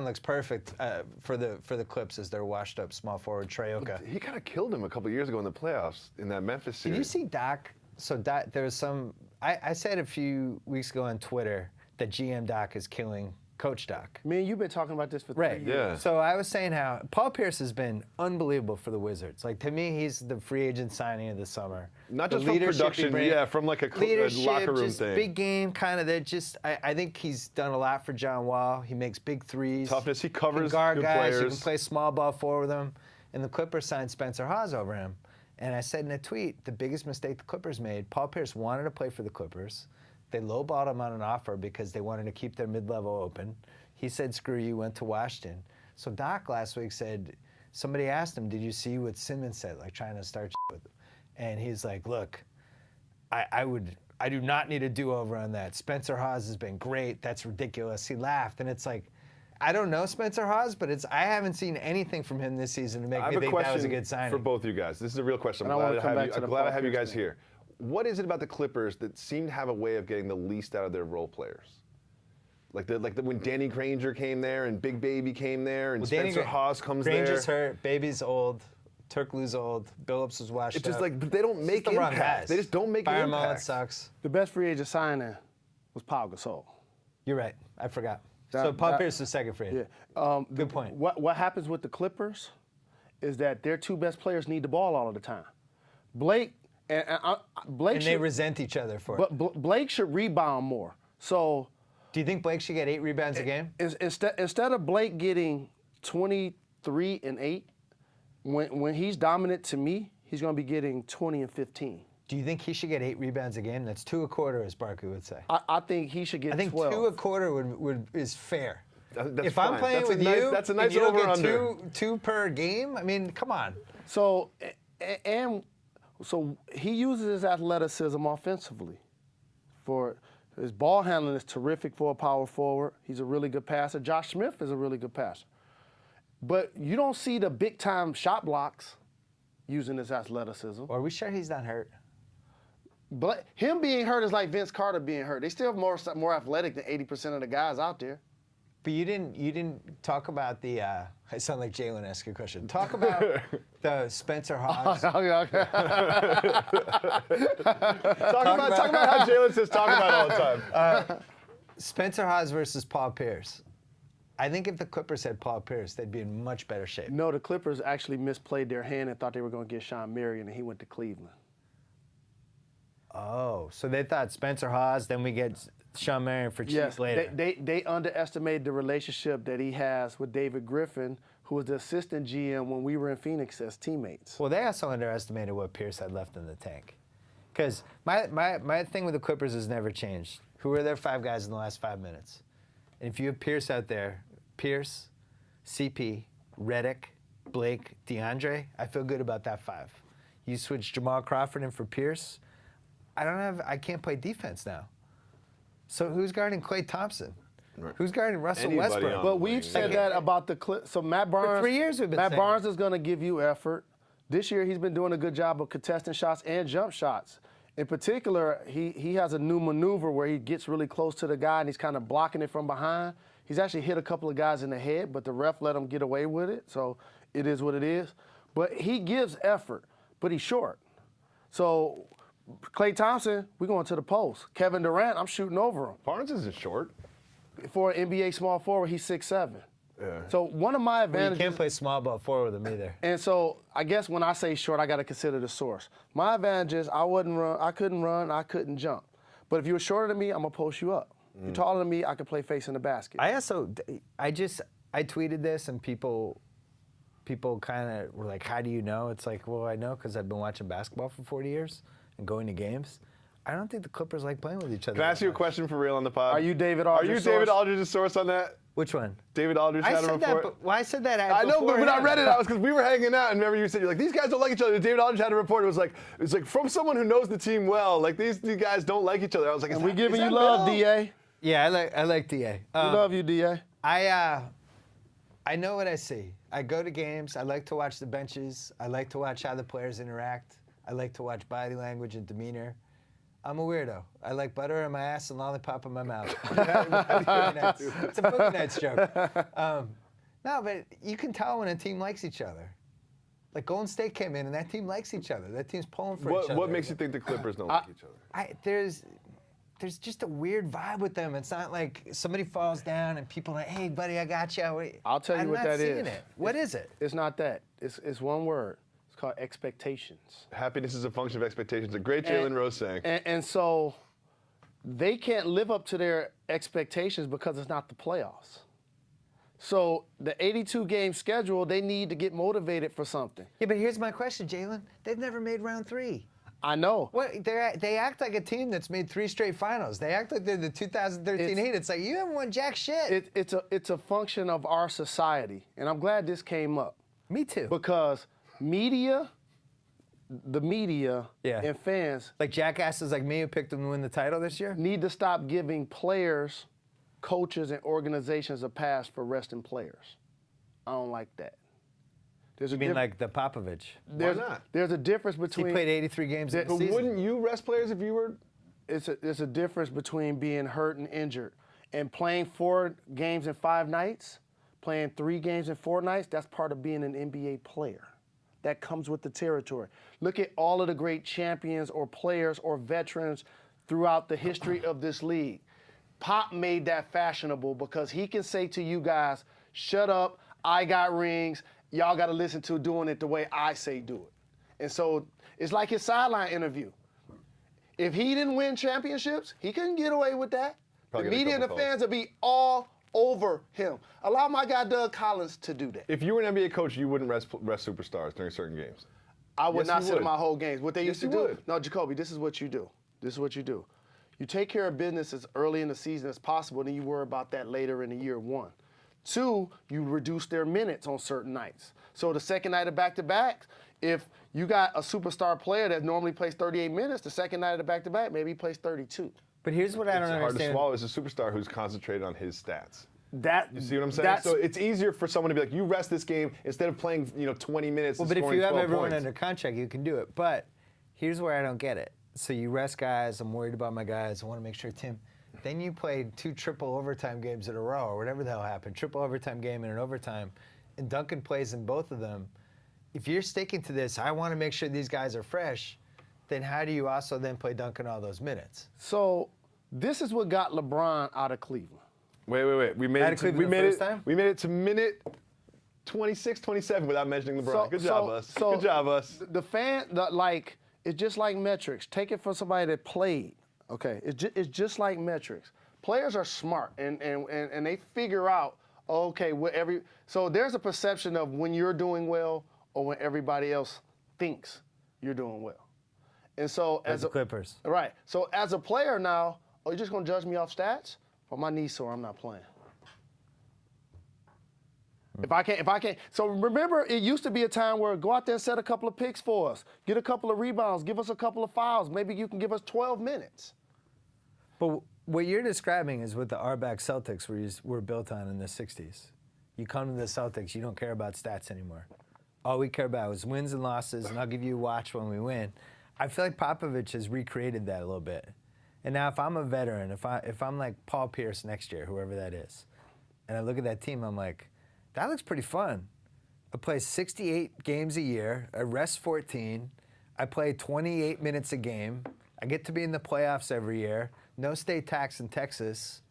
looks perfect for the Clips as their washed-up small forward Traoka. He kind of killed him a couple years ago in the playoffs in that Memphis series. Did you see Doc? So Doc, there was some. I said a few weeks ago on Twitter that GM Doc is killing Coach Doc. Me and you've been talking about this for 3 years. Yeah. So I was saying how Paul Pierce has been unbelievable for the Wizards. Like, to me, he's the free agent signing of the summer. Not The just from leadership he production, brings- yeah, from like a leadership, locker room just thing. big game kind of. That just I think he's done a lot for John Wall. He makes big threes. Toughness, he He can covers guard good guys. You players. can play small ball forward with him. And the Clippers signed Spencer Hawes over him. And I said in a tweet, the biggest mistake the Clippers made, Paul Pierce wanted to play for the Clippers. They lowballed him on an offer because they wanted to keep their mid-level open. He said, screw you, went to Washington. So Doc last week said, somebody asked him, did you see what Simmons said, like trying to start with him? And he's like, look, I do not need a do-over on that. Spencer Hawes has been great. That's ridiculous. He laughed, and it's like, I don't know Spencer Hawes, but I haven't seen anything from him this season to make I me have a think that was a question good signing. for both you guys. This is a real question. And I wanna come back to I'm the glad I Paul have you Pierce guys thing. here. What is it about the Clippers that seem to have a way of getting the least out of their role players? Like when Danny Granger came there and Big Baby came there and Spencer Hawes comes Granger's there. hurt. Baby's old. Turkoglu's old. Billups was washed It's just up. like but they don't make the wrong impact. guys. They just don't make Byron an Mullin impact. sucks. The best free agent signing was Pau Gasol. You're right. I forgot. That- So Paul that- Pierce is second free agent. Good point. What happens with the Clippers is that their two best players need the ball all of the time. Blake Blake And they should, resent each other for it. but Blake should rebound more. So Do you think Blake should get 8 rebounds a game? instead of Blake getting 23 and 8, when he's dominant to me, he's going to be getting 20 and 15. Do you think he should get 8 rebounds a game? That's 2 a quarter, as Barkley would say. I think he should get 12. I think 2 a quarter is fair. That's if fine. I'm playing That's with a you, that's a nice and you don't over-under. get two per game, I mean, come on. So he uses his athleticism offensively. For his ball handling is terrific for a power forward. He's a really good passer. Josh Smith is a really good passer. But you don't see the big-time shot blocks using his athleticism. Are we sure he's not hurt? But him being hurt is like Vince Carter being hurt. They still have more athletic than 80% of the guys out there. But you didn't talk about the. I sound like Jalen asked a question. Talk about the Spencer Hawes. Talk about how Jalen says talk about it all the time. Spencer Hawes versus Paul Pierce. I think if the Clippers had Paul Pierce, they'd be in much better shape. No, the Clippers actually misplayed their hand and thought they were going to get Sean Marion, and he went to Cleveland. Oh, so they thought Spencer Hawes, then we get Sean Marion for cheap later. They underestimated the relationship that he has with David Griffin, who was the assistant GM when we were in Phoenix as teammates. Well, they also underestimated what Pierce had left in the tank. Because my thing with the Clippers has never changed. Who are their 5 guys in the last 5 minutes? And if you have Pierce out there, Pierce, CP, Redick, Blake, DeAndre, I feel good about that 5. You switch Jamal Crawford in for Pierce, I can't play defense now. So who's guarding Klay Thompson? Right. Who's guarding Russell Westbrook? Well, we've said that about the Clippers. So Matt Barnes. For 3 years we've been Matt saying Barnes is going to give you effort. This year he's been doing a good job of contesting shots and jump shots. In particular, he has a new maneuver where he gets really close to the guy and he's kind of blocking it from behind. He's actually hit a couple of guys in the head, but the ref let him get away with it. So it is what it is. But he gives effort, but he's short. So Klay Thompson, we're going to the post. Kevin Durant, I'm shooting over him. Barnes isn't short. For an NBA small forward, he's 6'7". Yeah. So one of my advantages. You can't play small ball forward with him either. And so I guess when I say short, I got to consider the source. My advantage is I couldn't run, I couldn't jump. But if you were shorter than me, I'm gonna post you up. If you're taller than me, I could play face in the basket. I tweeted this and people kind of were like, how do you know? It's like, well, I know because I've been watching basketball for 40 years and going to games. I don't think the Clippers like playing with each other. Can I ask you a question for real on the pod? Are you David Aldridge's David Aldridge's source on that? Which one? David Aldridge had a report. I said that. I know, but when I read it, I was because we were hanging out, and remember you said you're like these guys don't like each other. David Aldridge had a report. It was like from someone who knows the team well. Like these guys don't like each other. I was like, and we giving you love, Da. Yeah, I like Da. We love you, Da. I know what I see. I go to games. I like to watch the benches. I like to watch how the players interact. I like to watch body language and demeanor. I'm a weirdo. I like butter on my ass and lollipop in my mouth. It's a Boogie Nights joke. No, but you can tell when a team likes each other. Like Golden State came in and that team likes each other. That team's pulling for each other. What makes you think the Clippers don't like each other? There's just a weird vibe with them. It's not like somebody falls down and people are like, hey, buddy, I got you. I'll tell you what that is. I'm not seeing it. What is it? It's not that. It's one word. It's called expectations. Happiness is a function of expectations. A great Jalen Rose saying. And so they can't live up to their expectations because it's not the playoffs. So the 82-game schedule, they need to get motivated for something. Yeah, but here's my question, Jalen. They've never made round 3. I know. What they act like a team that's made 3 straight finals. They act like they're the 2013 Heat. It's like you haven't won jack shit. It's a function of our society, and I'm glad this came up. Me too. Because the media and fans, like jackasses like me who picked them to win the title this year, need to stop giving players, coaches, and organizations a pass for resting players. I don't like that. You mean like the Popovich? Why not? There's a difference between. He played 83 games in the season. Wouldn't you rest players if you were? There's a difference between being hurt and injured, and playing 4 games in 5 nights, playing 3 games in 4 nights. That's part of being an NBA player. That comes with the territory. Look at all of the great champions or players or veterans throughout the history of this league. Pop made that fashionable because he can say to you guys, shut up, I got rings, y'all got to listen to doing it the way I say do it. And so it's like his sideline interview. If he didn't win championships, he couldn't get away with that. The media and the fans would be all over him. Allow my guy Doug Collins to do that. If you were an NBA coach, you wouldn't rest superstars during certain games. I would Yes, not you sit would. in my whole games. What they Yes, used to you do. would. No, Jacoby, this is what you do. This is what you do. You take care of business as early in the season as possible, then you worry about that later in the year, 1. 2, you reduce their minutes on certain nights. So the second night of back-to-back, if you got a superstar player that normally plays 38 minutes, the second night of the back-to-back, maybe he plays 32. But here's what I don't It's hard to understand. swallow as a superstar who's concentrated on his stats. That You see what I'm saying? So it's easier for someone to be like, you rest this game instead of playing, 20 minutes. Well, and but if scoring you have 12 everyone points. under contract, you can do it. But here's where I don't get it. So you rest guys. I'm worried about my guys. I want to make sure Tim. Then you played 2 triple overtime games in a row, or whatever the hell happened. Triple overtime game and an overtime, and Duncan plays in both of them. If you're sticking to this, I want to make sure these guys are fresh. Then how do you also then play Duncan all those minutes? So this is what got LeBron out of Cleveland. Wait. We made Out it of to, Cleveland the first time? we made it to minute 26, 27 without mentioning LeBron. Good job, us. Good job, us. It's just like metrics. Take it from somebody that played. Okay, it's just like metrics. Players are smart and they figure out, okay, so there's a perception of when you're doing well or when everybody else thinks you're doing well. And so As the Clippers. Right. So as a player now, you're just gonna judge me off stats? Well, my knee's sore, I'm not playing. If I can't. So remember, it used to be a time where go out there and set a couple of picks for us, get a couple of rebounds, give us a couple of fouls. Maybe you can give us 12 minutes. But what you're describing is what the Arback Celtics were built on in the 60s. You come to the Celtics, you don't care about stats anymore. All we care about is wins and losses, and I'll give you a watch when we win. I feel like Popovich has recreated that a little bit. And now if I'm a veteran, if I'm like Paul Pierce next year, whoever that is, and I look at that team, I'm like, that looks pretty fun. I play 68 games a year, I rest 14, I play 28 minutes a game, I get to be in the playoffs every year, no state tax in Texas,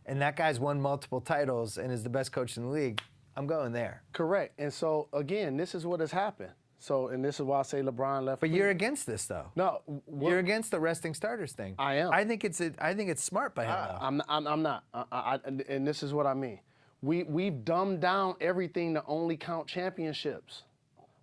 and that guy's won multiple titles and is the best coach in the league. I'm going there. Correct. And so, again, this is what has happened. So, and this is why I say LeBron left. But you're against this, though. No. You're against the resting starters thing. I am. I think it's smart by him, though. I'm not. And this is what I mean. We've dumbed down everything to only count championships.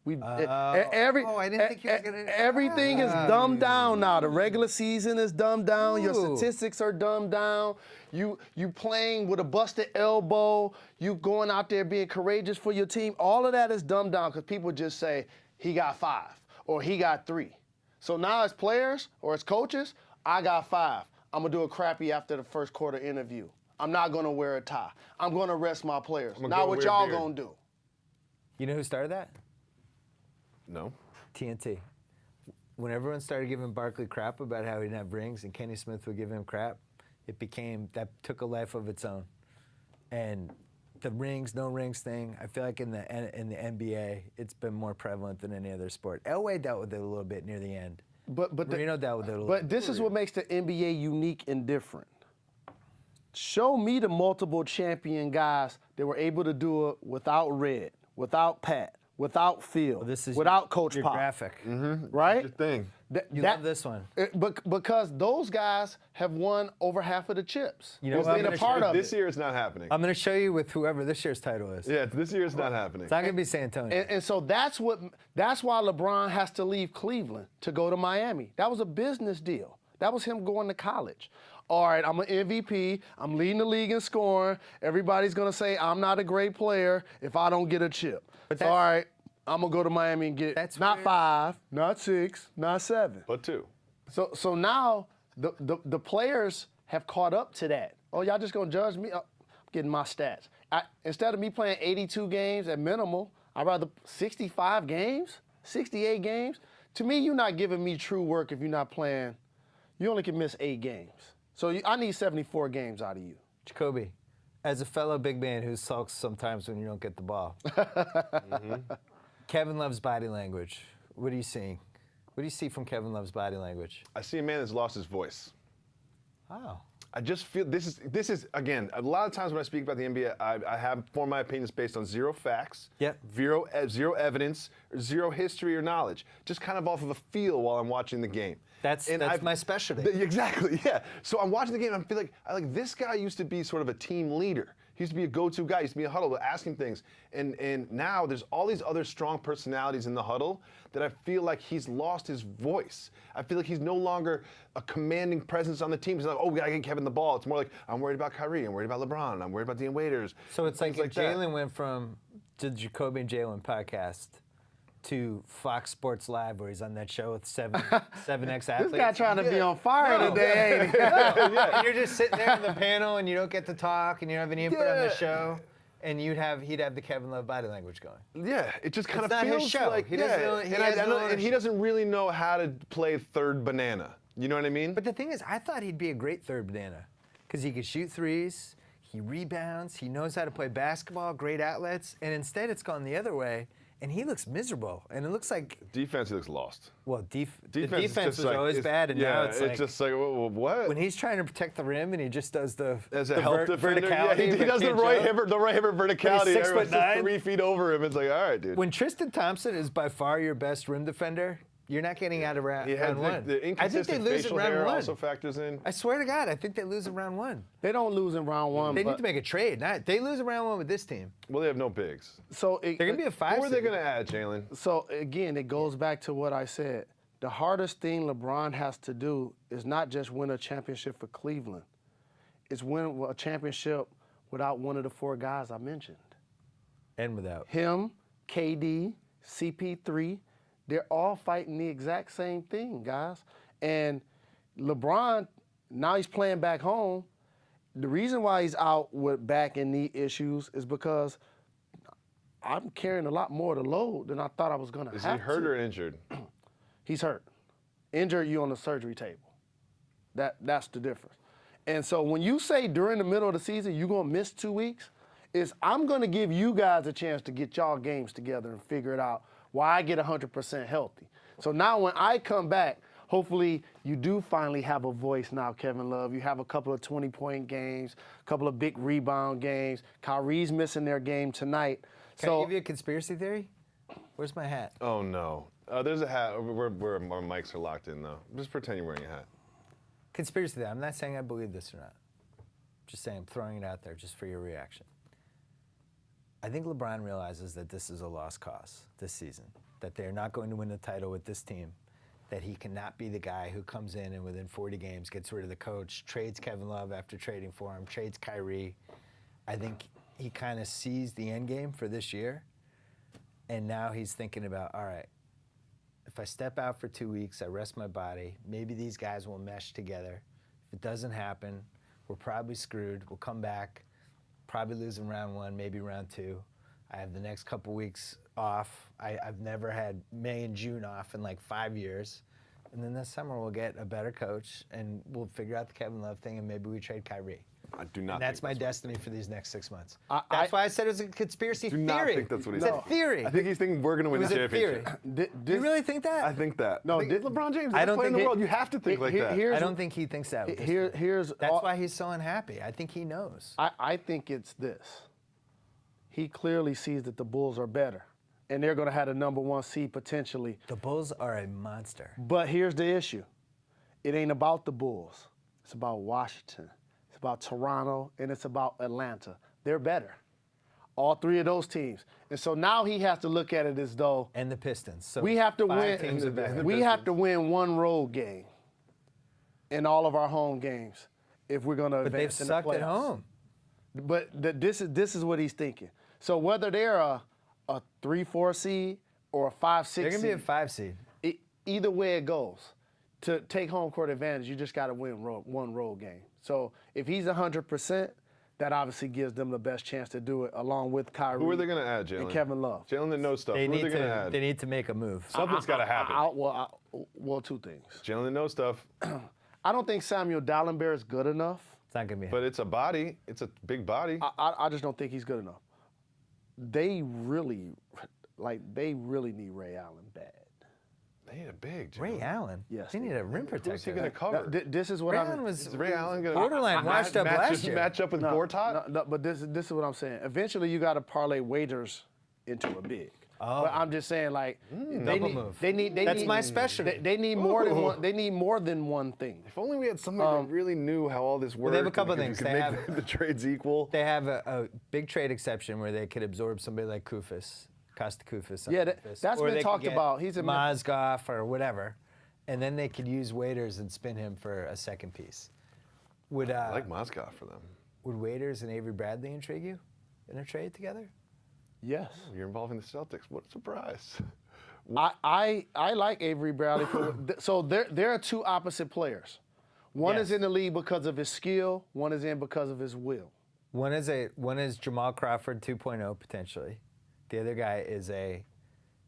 I didn't think you were gonna. Everything is dumbed down now. The regular season is dumbed down. Your statistics are dumbed down. You playing with a busted elbow. You going out there being courageous for your team. All of that is dumbed down because people just say he got 5 or he got 3. So now as players or as coaches, I got 5. I'm gonna do a crappy after the first quarter interview. I'm not gonna wear a tie. I'm gonna rest my players. Now what y'all gonna do? You know who started that? No. TNT. When everyone started giving Barkley crap about how he didn't have rings and Kenny Smith would give him crap, that took a life of its own. And the rings, no rings thing, I feel like in the NBA, it's been more prevalent than any other sport. Elway dealt with it a little bit near the end. Marino dealt with it a little bit. But this is what makes the NBA unique and different. Show me the multiple champion guys that were able to do it without Red, without Pat, without Phil, without Coach your Pop. graphic. Right? Good thing. You love this one. Because those guys have won over half of the chips. You know Who's what, been I'm a gonna part of This it. year it's not happening. I'm going to show you with whoever this year's title is. Yeah, this year it's not happening. It's not going to be San Antonio. And so that's why LeBron has to leave Cleveland to go to Miami. That was a business deal. That was him going to college. All right, I'm an MVP. I'm leading the league in scoring. Everybody's going to say I'm not a great player if I don't get a chip. But all right, I'm going to go to Miami and get not 5, not 6, not 7. But 2. So now the players have caught up to that. Oh, y'all just going to judge me? I'm getting my stats. Instead of me playing 82 games at minimal, I'd rather 65 games, 68 games. To me, you're not giving me true work if you're not playing. You only can miss 8 games. So I need 74 games out of you. Jacoby, as a fellow big man who sulks sometimes when you don't get the ball, Kevin Love's body language. What are you seeing? What do you see from Kevin Love's body language? I see a man that's lost his voice. Oh. I just feel this is again, a lot of times when I speak about the NBA, I have formed my opinions based on 0 facts, Yep. zero evidence, 0 history or knowledge, just kind of off of a feel while I'm watching the game. That's my specialty. Exactly, yeah. So I'm watching the game and I feel like this guy used to be sort of a team leader. He used to be a go-to guy. He used to be in a huddle, asking things. And now there's all these other strong personalities in the huddle that I feel like he's lost his voice. I feel like he's no longer a commanding presence on the team. He's like, oh, we got to get Kevin the ball. It's more like, I'm worried about Kyrie. I'm worried about LeBron. I'm worried about Dean Waiters. So it's like if that. Jalen went from the Jacoby and Jalen podcast to Fox Sports Live, where he's on that show with seven ex-athletes. This guy trying to be on fire today, ain't he? And you're just sitting there in the panel, and you don't get to talk, and you don't have any input on the show, and he'd have the Kevin Love body language going. Yeah, it just kind of not his feels show. like He doesn't know- he has no and he ownership. doesn't really know how to play third banana. You know what I mean? But the thing is, I thought he'd be a great third banana because he could shoot threes, he rebounds, he knows how to play basketball, great outlets, and instead it's gone the other way, and he looks miserable. And it looks like, defense, he looks lost. well, the Defense is defense just was like- always bad, and now it's like, just like, what? when he's trying to protect the rim and he just does the As a the help defender, verticality, he but does the can't right jump. hip verticality. 6'9". Everyone's just 3 feet over him. It's like, all right, dude. When Tristan Thompson is by far your best rim defender, you're not getting out of round one. The I think they inconsistent lose in facial round hair one. also factors in. I swear to God, I think they lose in round one. They don't lose in round one. They but need to make a trade. They lose in round one with this team. Well, they have no bigs. So They're going to be a 5 Who are they seed. going to add, Jalen? So again, it goes back to what I said. The hardest thing LeBron has to do is not just win a championship for Cleveland. It's win a championship without one of the 4 guys I mentioned. And without. Him, KD, CP3, they're all fighting the exact same thing, guys. And LeBron, now he's playing back home. The reason why he's out with back and knee issues is because I'm carrying a lot more of the load than I thought I was going to have Is he hurt to. or injured? He's hurt. Injured, you on the surgery table. That's the difference. And so when you say during the middle of the season you're going to miss 2 weeks, I'm going to give you guys a chance to get y'all games together and figure it out while I get 100% healthy. So now when I come back, hopefully you do finally have a voice now, Kevin Love. You have a couple of 20-point games, a couple of big rebound games. Kyrie's missing their game tonight. Can I give you a conspiracy theory? Where's my hat? Oh, no. There's a hat. Our mics are locked in, though. Just pretend you're wearing a hat. Conspiracy theory. I'm not saying I believe this or not. Just saying, I'm throwing it out there just for your reaction. I think LeBron realizes that this is a lost cause this season, that they're not going to win the title with this team, that he cannot be the guy who comes in and within 40 games gets rid of the coach, trades Kevin Love after trading for him, trades Kyrie. I think he kind of sees the end game for this year, and now he's thinking about, all right, if I step out for 2 weeks, I rest my body, maybe these guys will mesh together. If it doesn't happen, we're probably screwed. We'll come back, probably lose in round one, maybe round two. I have the next couple weeks off. I've never had May and June off in like 5 years. And then this summer we'll get a better coach and we'll figure out the Kevin Love thing and maybe we trade Kyrie. I do not And that's think my what- destiny for these next 6 months. That's why I said it was a conspiracy do theory. not think that's what he's It's saying. a theory. I think he's thinking we're going to win It the was a theory. championship. Do you really think that? I think that. No, I think LeBron James, I I don't don't in think the it- world. You have to think like that. Here's I don't think he thinks that. with this team. here's That's all- why he's so unhappy. I think he knows. I think it's this. He clearly sees that the Bulls are better, and they're going to have the number 1 seed potentially. The Bulls are a monster. But here's the issue. It ain't about the Bulls. It's about Washington. It's about Toronto, and it's about Atlanta. They're better. All 3 of those teams. And so now he has to look at it as though And the Pistons. So we have to 5 teams are win. better. We have to win 1 road game in all of our home games if we're going to But they've advance in the sucked at playoffs. home. But this is what he's thinking. So whether they're a 3-4 seed or a 5-6 They're going to be a seed, 5 seed. either way it goes, to take home court advantage, you just got to win 1 road game. So if he's 100%, that obviously gives them the best chance to do it, along with Kyrie. Who are they going to add, Jalen? And Kevin Love. Jalen that knows stuff. They Who are need they going to add? They need to make a move. Something's got to happen. Well, 2 things. Jalen that knows stuff, I don't think Samuel Dallenberg is good enough. It's not going to be. but it's a body. It's a big body. I just don't think he's good enough. They really need Ray Allen bad. They need a big. Jalen. Ray Allen. Yes. They need a rim Who's he protector. going to cover? This is what Ray I'm. Allen was Is Ray Allen going to borderline washed up last year. match up with Gortat? No, but this is what I'm saying. Eventually, you got to parlay waiters into a big. But I'm just saying, like, Double move. That's my specialty. They need more than one. They need more than one thing. If only we had somebody that really knew how all this worked. they have a couple and things. could They make the trades equal. They have a big trade exception where they could absorb somebody like Costa Kufis. Yeah, that's or been they talked could get about. He's in Mozgov or whatever, and then they could use Waiters and spin him for a second piece. Would I like Mozgov for them. Would Waiters and Avery Bradley intrigue you in a trade together? Yes. You're involving the Celtics. What a surprise. I like Avery Bradley. So there are two opposite players. One is in the league because of his skill. One is in because of his will. One is Jamal Crawford 2.0 potentially. The other guy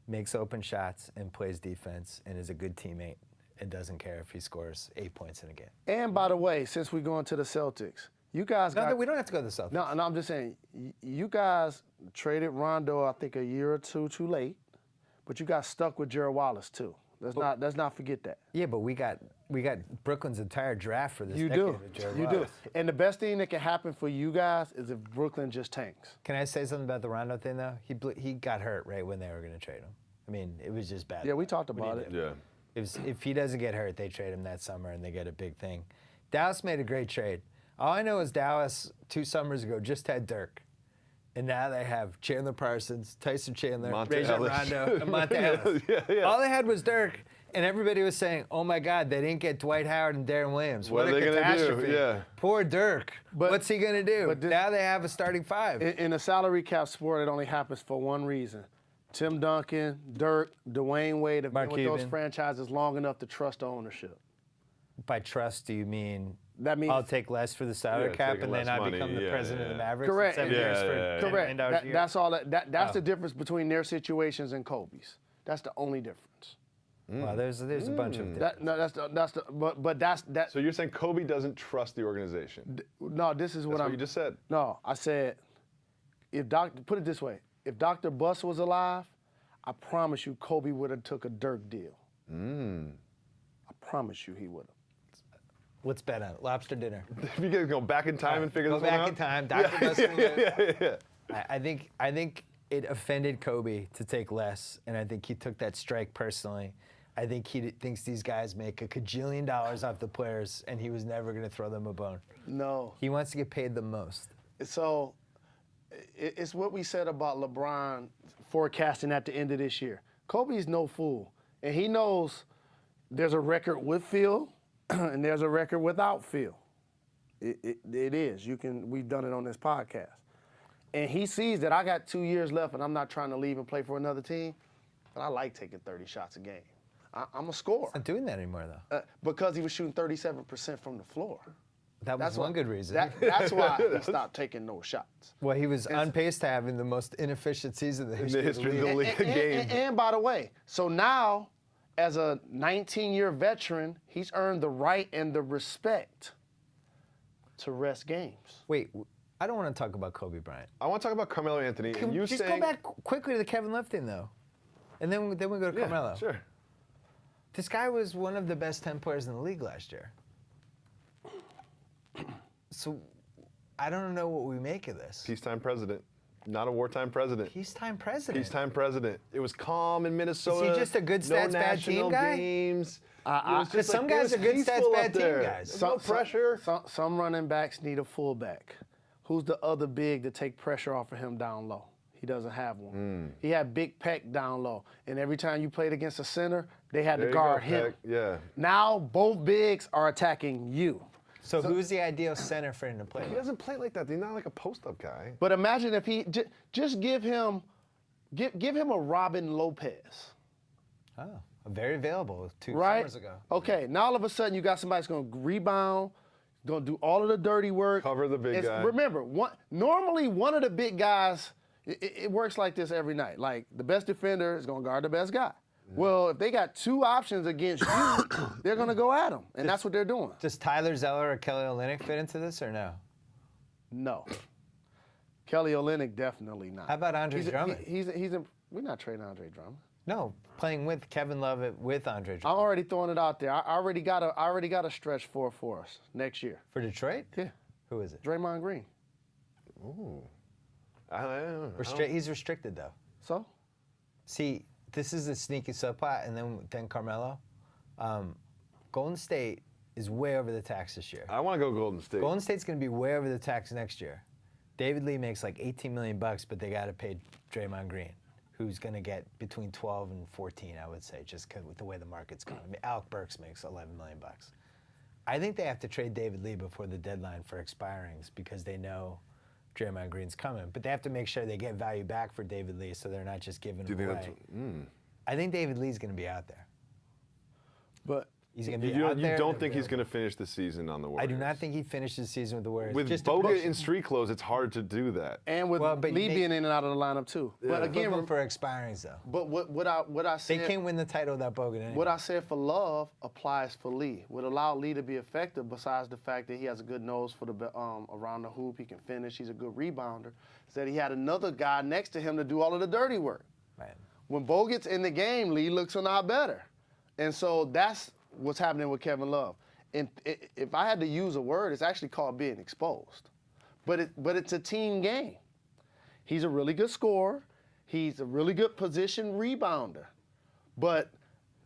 makes open shots and plays defense and is a good teammate and doesn't care if he scores 8 points in a game. And by the way, since we're going to the Celtics, you guys we don't have to go to the Celtics. No, I'm just saying, you guys traded Rondo, I think, a year or two too late, but you got stuck with Gerald Wallace too. Let's not forget that. Yeah, but we got Brooklyn's entire draft for this You decade do. with Gerald You Wallace. do. And the best thing that can happen for you guys is if Brooklyn just tanks. Can I say something about the Rondo thing though? He got hurt right when they were going to trade him. I mean, it was just bad. Yeah, we talked What do about you it. do? If he doesn't get hurt, they trade him that summer and they get a big thing. Dallas made a great trade. All I know is Dallas 2 summers ago just had Dirk. And now they have Chandler Parsons, Tyson Chandler, Rajon Rondo, and Monte Ellis. Yeah. All they had was Dirk, and everybody was saying, oh my God, they didn't get Dwight Howard and Darren Williams. What a are they gonna do? catastrophe. Yeah. Poor Dirk. What's he going to do? Now they have a starting 5. In a salary cap sport, it only happens for one reason. Tim Duncan, Dirk, Dwayne Wade have been with those franchises long enough to trust the ownership. By trust, do you mean that means I'll take less for the salary cap and then I become the president of the Mavericks? Correct. 7 years for Correct. $10 a year? That's all. That's the difference between their situations and Kobe's. That's the only difference. Well, there's a bunch of differences. But that's that. So you're saying Kobe doesn't trust the organization? No, this is what you just said. No, I said, put it this way: if Dr. Buss was alive, I promise you, Kobe would have took a Dirk deal. I promise you, he would have. Let's bet on it. Lobster dinner. If you guys go back in time and figure this one out? Go back in time. Dr. Buss. Yeah. I think it offended Kobe to take less, and I think he took that strike personally. I think he thinks these guys make $1 kajillion off the players, and he was never going to throw them a bone. No. He wants to get paid the most. So it's what we said about LeBron forecasting at the end of this year. Kobe's no fool, and he knows there's a record with Phil and there's a record without Phil. It is. We've done it on this podcast. And he sees that I got 2 years left and I'm not trying to leave and play for another team, but I like taking 30 shots a game. I'm a scorer. He's not doing that anymore, though. Because he was shooting 37% from the floor. That's one good reason. That's why he stopped taking no shots. Well, he was on pace to having the most inefficient season in the history of the league. And by the way, so now, as a 19-year veteran, he's earned the right and the respect to rest games. Wait, I don't want to talk about Kobe Bryant. I want to talk about Carmelo Anthony. Just go back quickly to the Kevin Love thing, though. And then we go to Carmelo. Sure. This guy was one of the best 10 players in the league last year. So I don't know what we make of this. Peacetime president, not a wartime president. Peacetime president. Peacetime president. It was calm in Minnesota. Is he just a good stats, bad team guy? Games. Because some guys are good stats, bad team guys. No pressure. Some running backs need a fullback. Who's the other big to take pressure off of him down low? He doesn't have one. He had Big Peck down low. And every time you played against a center, they had to guard him. Yeah. Now both bigs are attacking you. So who's the ideal center for him to play He with? doesn't play like that. He's not like a post-up guy. But imagine if he just give him a Robin Lopez. Oh, very available 2 Right? summers ago. Okay, now all of a sudden you got somebody that's going to rebound, going to do all of the dirty work. Cover the big guy. Remember, normally one of the big guys, it works like this every night. Like the best defender is going to guard the best guy. Well, if they got 2 options against you, they're going to go at them, and that's what they're doing. Does Tyler Zeller or Kelly Olynyk fit into this or no? No. Kelly Olynyk definitely not. How about Andre Drummond? We're not trading Andre Drummond. No, playing with Kevin Love with Andre I'm Drummond. already throwing it out there. I already got a stretch for us next year. For Detroit? Yeah. Who is it? Draymond Green. Ooh. He's restricted, though. So? See, this is a sneaky subplot, and then Carmelo. Golden State is way over the tax this year. I want to go Golden State. Golden State's going to be way over the tax next year. David Lee makes like $18 million, but they got to pay Draymond Green, who's going to get between 12 and 14, I would say, just with the way the market's going. I mean, Alec Burks makes $11 million. I think they have to trade David Lee before the deadline for expirings because they know Draymond Green's coming. But they have to make sure they get value back for David Lee so they're not just giving him away. I think David Lee's going to be out there. But he's going to be out there. You don't think he's going to finish the season on the Warriors? I do not think he finishes the season with the Warriors. With Bogut in street clothes, it's hard to do that. And with Lee being in and out of the lineup too. Yeah. But again, for expirings though. But what I said, they can't win the title without Bogut anyway. What I said for Love applies for Lee. What allowed Lee to be effective, besides the fact that he has a good nose for the around the hoop, he can finish, he's a good rebounder, is that he had another guy next to him to do all of the dirty work. Right. When Bogut's in the game, Lee looks a lot better, and so that's what's happening with Kevin Love. And if I had to use a word, it's actually called being exposed. But it's a team game. He's a really good scorer. He's a really good position rebounder. But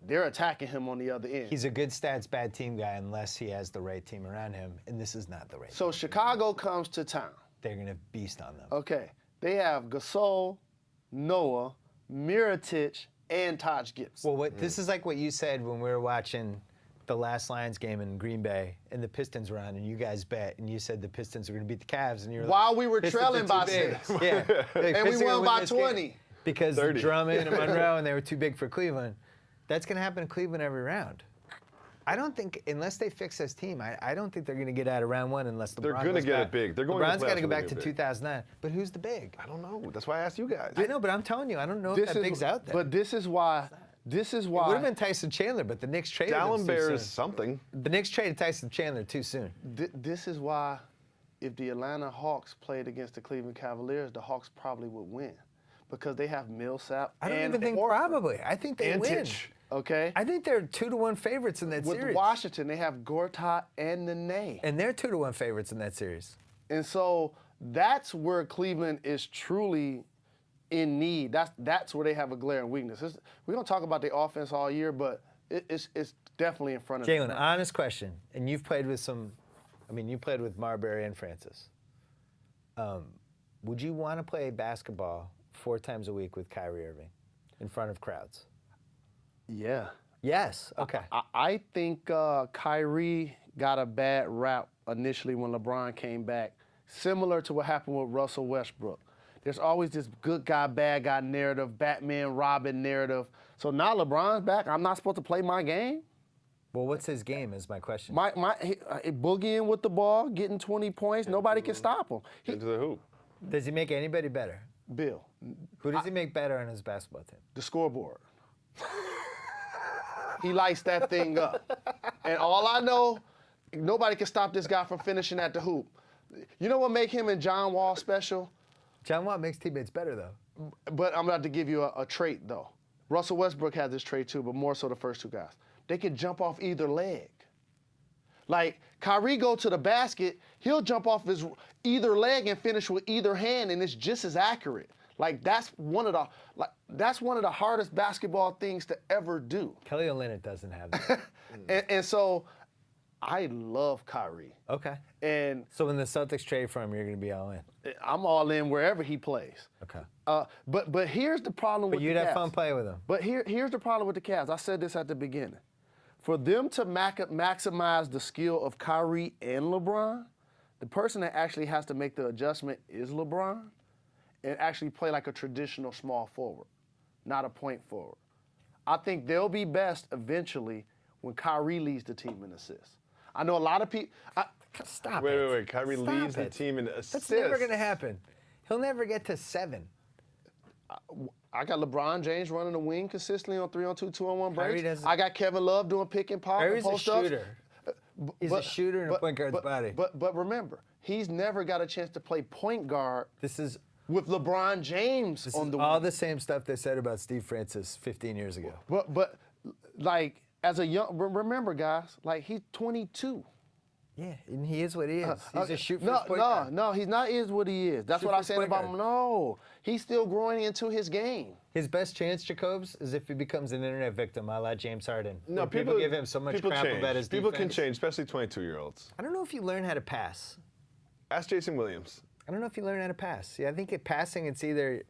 they're attacking him on the other end. He's a good stats, bad team guy unless he has the right team around him, and this is not the right team. So Chicago comes to town. They're going to beast on them. Okay. They have Gasol, Noah, Mirotic, and Taj Gibson. Well, this is like what you said when we were watching the last Lions game in Green Bay, and the Pistons were on, and you guys bet, and you said the Pistons were going to beat the Cavs, and you were while like, we were Pistons trailing by big. 6. Yeah. And we won by 20. Because 30. Drummond and Monroe, and they were too big for Cleveland. That's going to happen in Cleveland every round. I don't think, unless they fix this team, I don't think they're going to get out of round one unless LeBron They're going to get it big. They're going to LeBron's got to go playoffs back with to a big. 2009. But who's the big? I don't know. That's why I asked you guys. I know, but I'm telling you, I don't know if that big's out there. But this is why. This is It why. would have been Tyson Chandler, but the Knicks traded him Dallin too Bear soon. is something. The Knicks traded Tyson Chandler too soon. This is why, if the Atlanta Hawks played against the Cleveland Cavaliers, the Hawks probably would win, because they have Millsap. I don't and even think Horford. probably. I think they win. Antich. Okay. I think they're 2-1 favorites in that With series. Washington, they have Gortat and Nene. And they're 2-1 favorites in that series. And so that's where Cleveland is truly in need. That's where they have a glaring weakness. We're going to talk about the offense all year, but it's definitely in front of Jalen, them. honest question, and you've played with you played with Marbury and Francis. Would you want to play basketball 4 times a week with Kyrie Irving in front of crowds? Yeah. Yes. Okay. I think Kyrie got a bad rap initially when LeBron came back, similar to what happened with Russell Westbrook. There's always this good guy, bad guy narrative, Batman, Robin narrative. So now LeBron's back. I'm not supposed to play my game? Well, what's his game is my question. Boogieing with the ball, getting 20 points. Nobody can stop him. Into the hoop. Does he make anybody better? Bill, Who does he make better on his basketball team? the scoreboard. He lights that thing up. And all I know, nobody can stop this guy from finishing at the hoop. You know what make him and John Wall special? John Wall makes teammates better, though. But I'm about to give you a trait, though. Russell Westbrook has this trait, too, but more so the first 2 guys. They can jump off either leg. Like, Kyrie go to the basket, he'll jump off his either leg and finish with either hand, and it's just as accurate. Like, that's one of the hardest basketball things to ever do. Kelly Olynyk doesn't have that. And so, I love Kyrie. Okay. And So when the Celtics trade for him, you're going to be all in. I'm all in wherever he plays. Okay. But here's the problem with But the you'd have Cavs. fun playing with him. But here's the problem with the Cavs. I said this at the beginning. For them to maximize the skill of Kyrie and LeBron, the person that actually has to make the adjustment is LeBron, and actually play like a traditional small forward, not a point forward. I think they'll be best eventually when Kyrie leads the team in assists. I know a lot of people. Stop Wait, it. wait, wait. Kyrie Stop leads the it. team in assists. That's never going to happen. He'll never get to 7. I got LeBron James running the wing consistently on 3-on-2, 2-on-1 breaks. Kyrie doesn't- I got Kevin Love doing pick and pop and Kyrie's a post-ups. shooter. He's a shooter in a point guard's body. But remember, he's never got a chance to play point guard This is with LeBron James on the all wing. the same stuff they said about Steve Francis 15 years ago. But like as a young, remember guys, like he's 22. Yeah, and he is what he is. He's a shoot no, first point guard. no, he's not is what he is. That's Shoot what I first said point about guard. him. No, he's still growing into his game. His best chance, Jacobs, is if he becomes an internet victim, a la James Harden. No, Where people give him so much people crap change. about his People defense. can change, especially 22-year-olds. I don't know if you learn how to pass. Ask Jason Williams. I don't know if you learn how to pass. Yeah, I think passing, it's either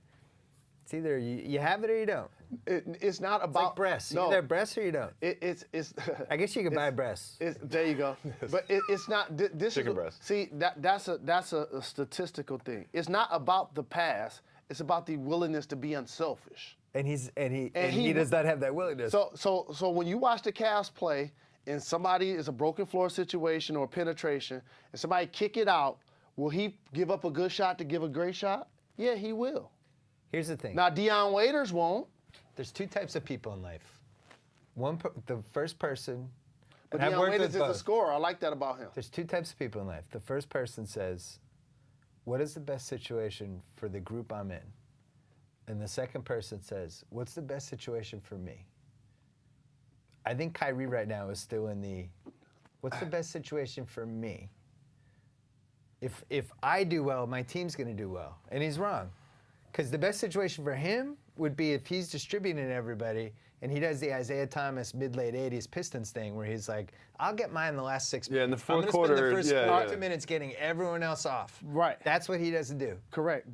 you have it or you don't. It's not It's about like breasts. No, You either have breasts or you don't. it's. I guess you could buy breasts. There you go. But it's not. This Chicken is breast. See, that's a statistical thing. It's not about the pass. It's about the willingness to be unselfish. And he does not have that willingness. So when you watch the Cavs play, and somebody is a broken floor situation or penetration, and somebody kick it out, will he give up a good shot to give a great shot? Yeah, he will. Here's the thing. Now Deion Waiters won't. There's two types of people in life. The first person. But and I've Deion worked Waiters with is a both. scorer. I like that about him. There's two types of people in life. The first person says, "What is the best situation for the group I'm in?" And the second person says, "What's the best situation for me?" I think Kyrie right now is still in the, "What's the best situation for me?" If I do well, my team's going to do well. And he's wrong. Because the best situation for him would be if he's distributing everybody and he does the Isaiah Thomas mid-late 80s Pistons thing where he's like, I'll get mine in the last 6 minutes. Yeah, in the fourth I'm quarter, spend the first yeah, 2 minutes getting everyone else off. Right. That's what he doesn't do. Correct,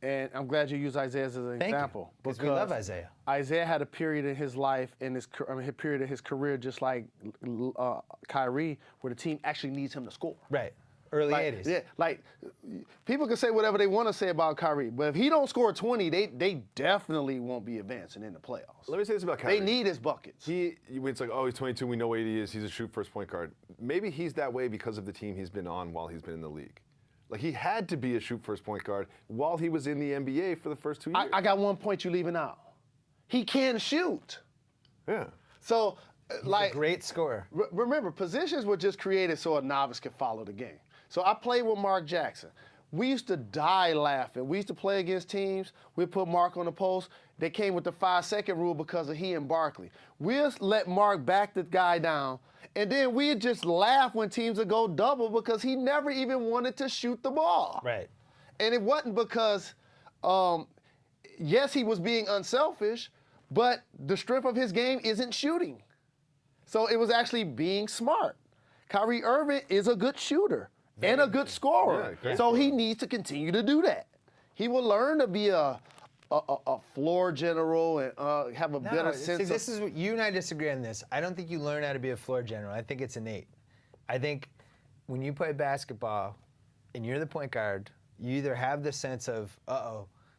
and I'm glad you use Isaiah as an Thank example. you, 'cause we love Isaiah. Isaiah had a period in his life and a period in his career, just like Kyrie, where the team actually needs him to score. Right. Early Like, 80s. Yeah, like people can say whatever they want to say about Kyrie, but if he don't score 20, they definitely won't be advancing in the playoffs. Let me say this about Kyrie. They need his buckets. It's like, oh, he's 22, we know what he is. He's a shoot first point guard. Maybe he's that way because of the team he's been on while he's been in the league. Like, he had to be a shoot first point guard while he was in the NBA for the first 2 years. I got one point you're leaving out. He can shoot. Yeah. So, He's like, a great scorer. remember, positions were just created so a novice could follow the game. So I played with Mark Jackson. We used to die laughing. We used to play against teams. We'd put Mark on the post. They came with the 5-second rule because of he and Barkley. We'll let Mark back the guy down, and then we'd just laugh when teams would go double because he never even wanted to shoot the ball. Right. And it wasn't because, yes, he was being unselfish, but the strength of his game isn't shooting. So it was actually being smart. Kyrie Irving is a good shooter and a good scorer. Yeah, great so scorer. he needs to continue to do that. He will learn to be a floor general and have a better sense see, of... this is what you and I disagree on this. I don't think you learn how to be a floor general. I think it's innate. I think when you play basketball and you're the point guard, you either have the sense of,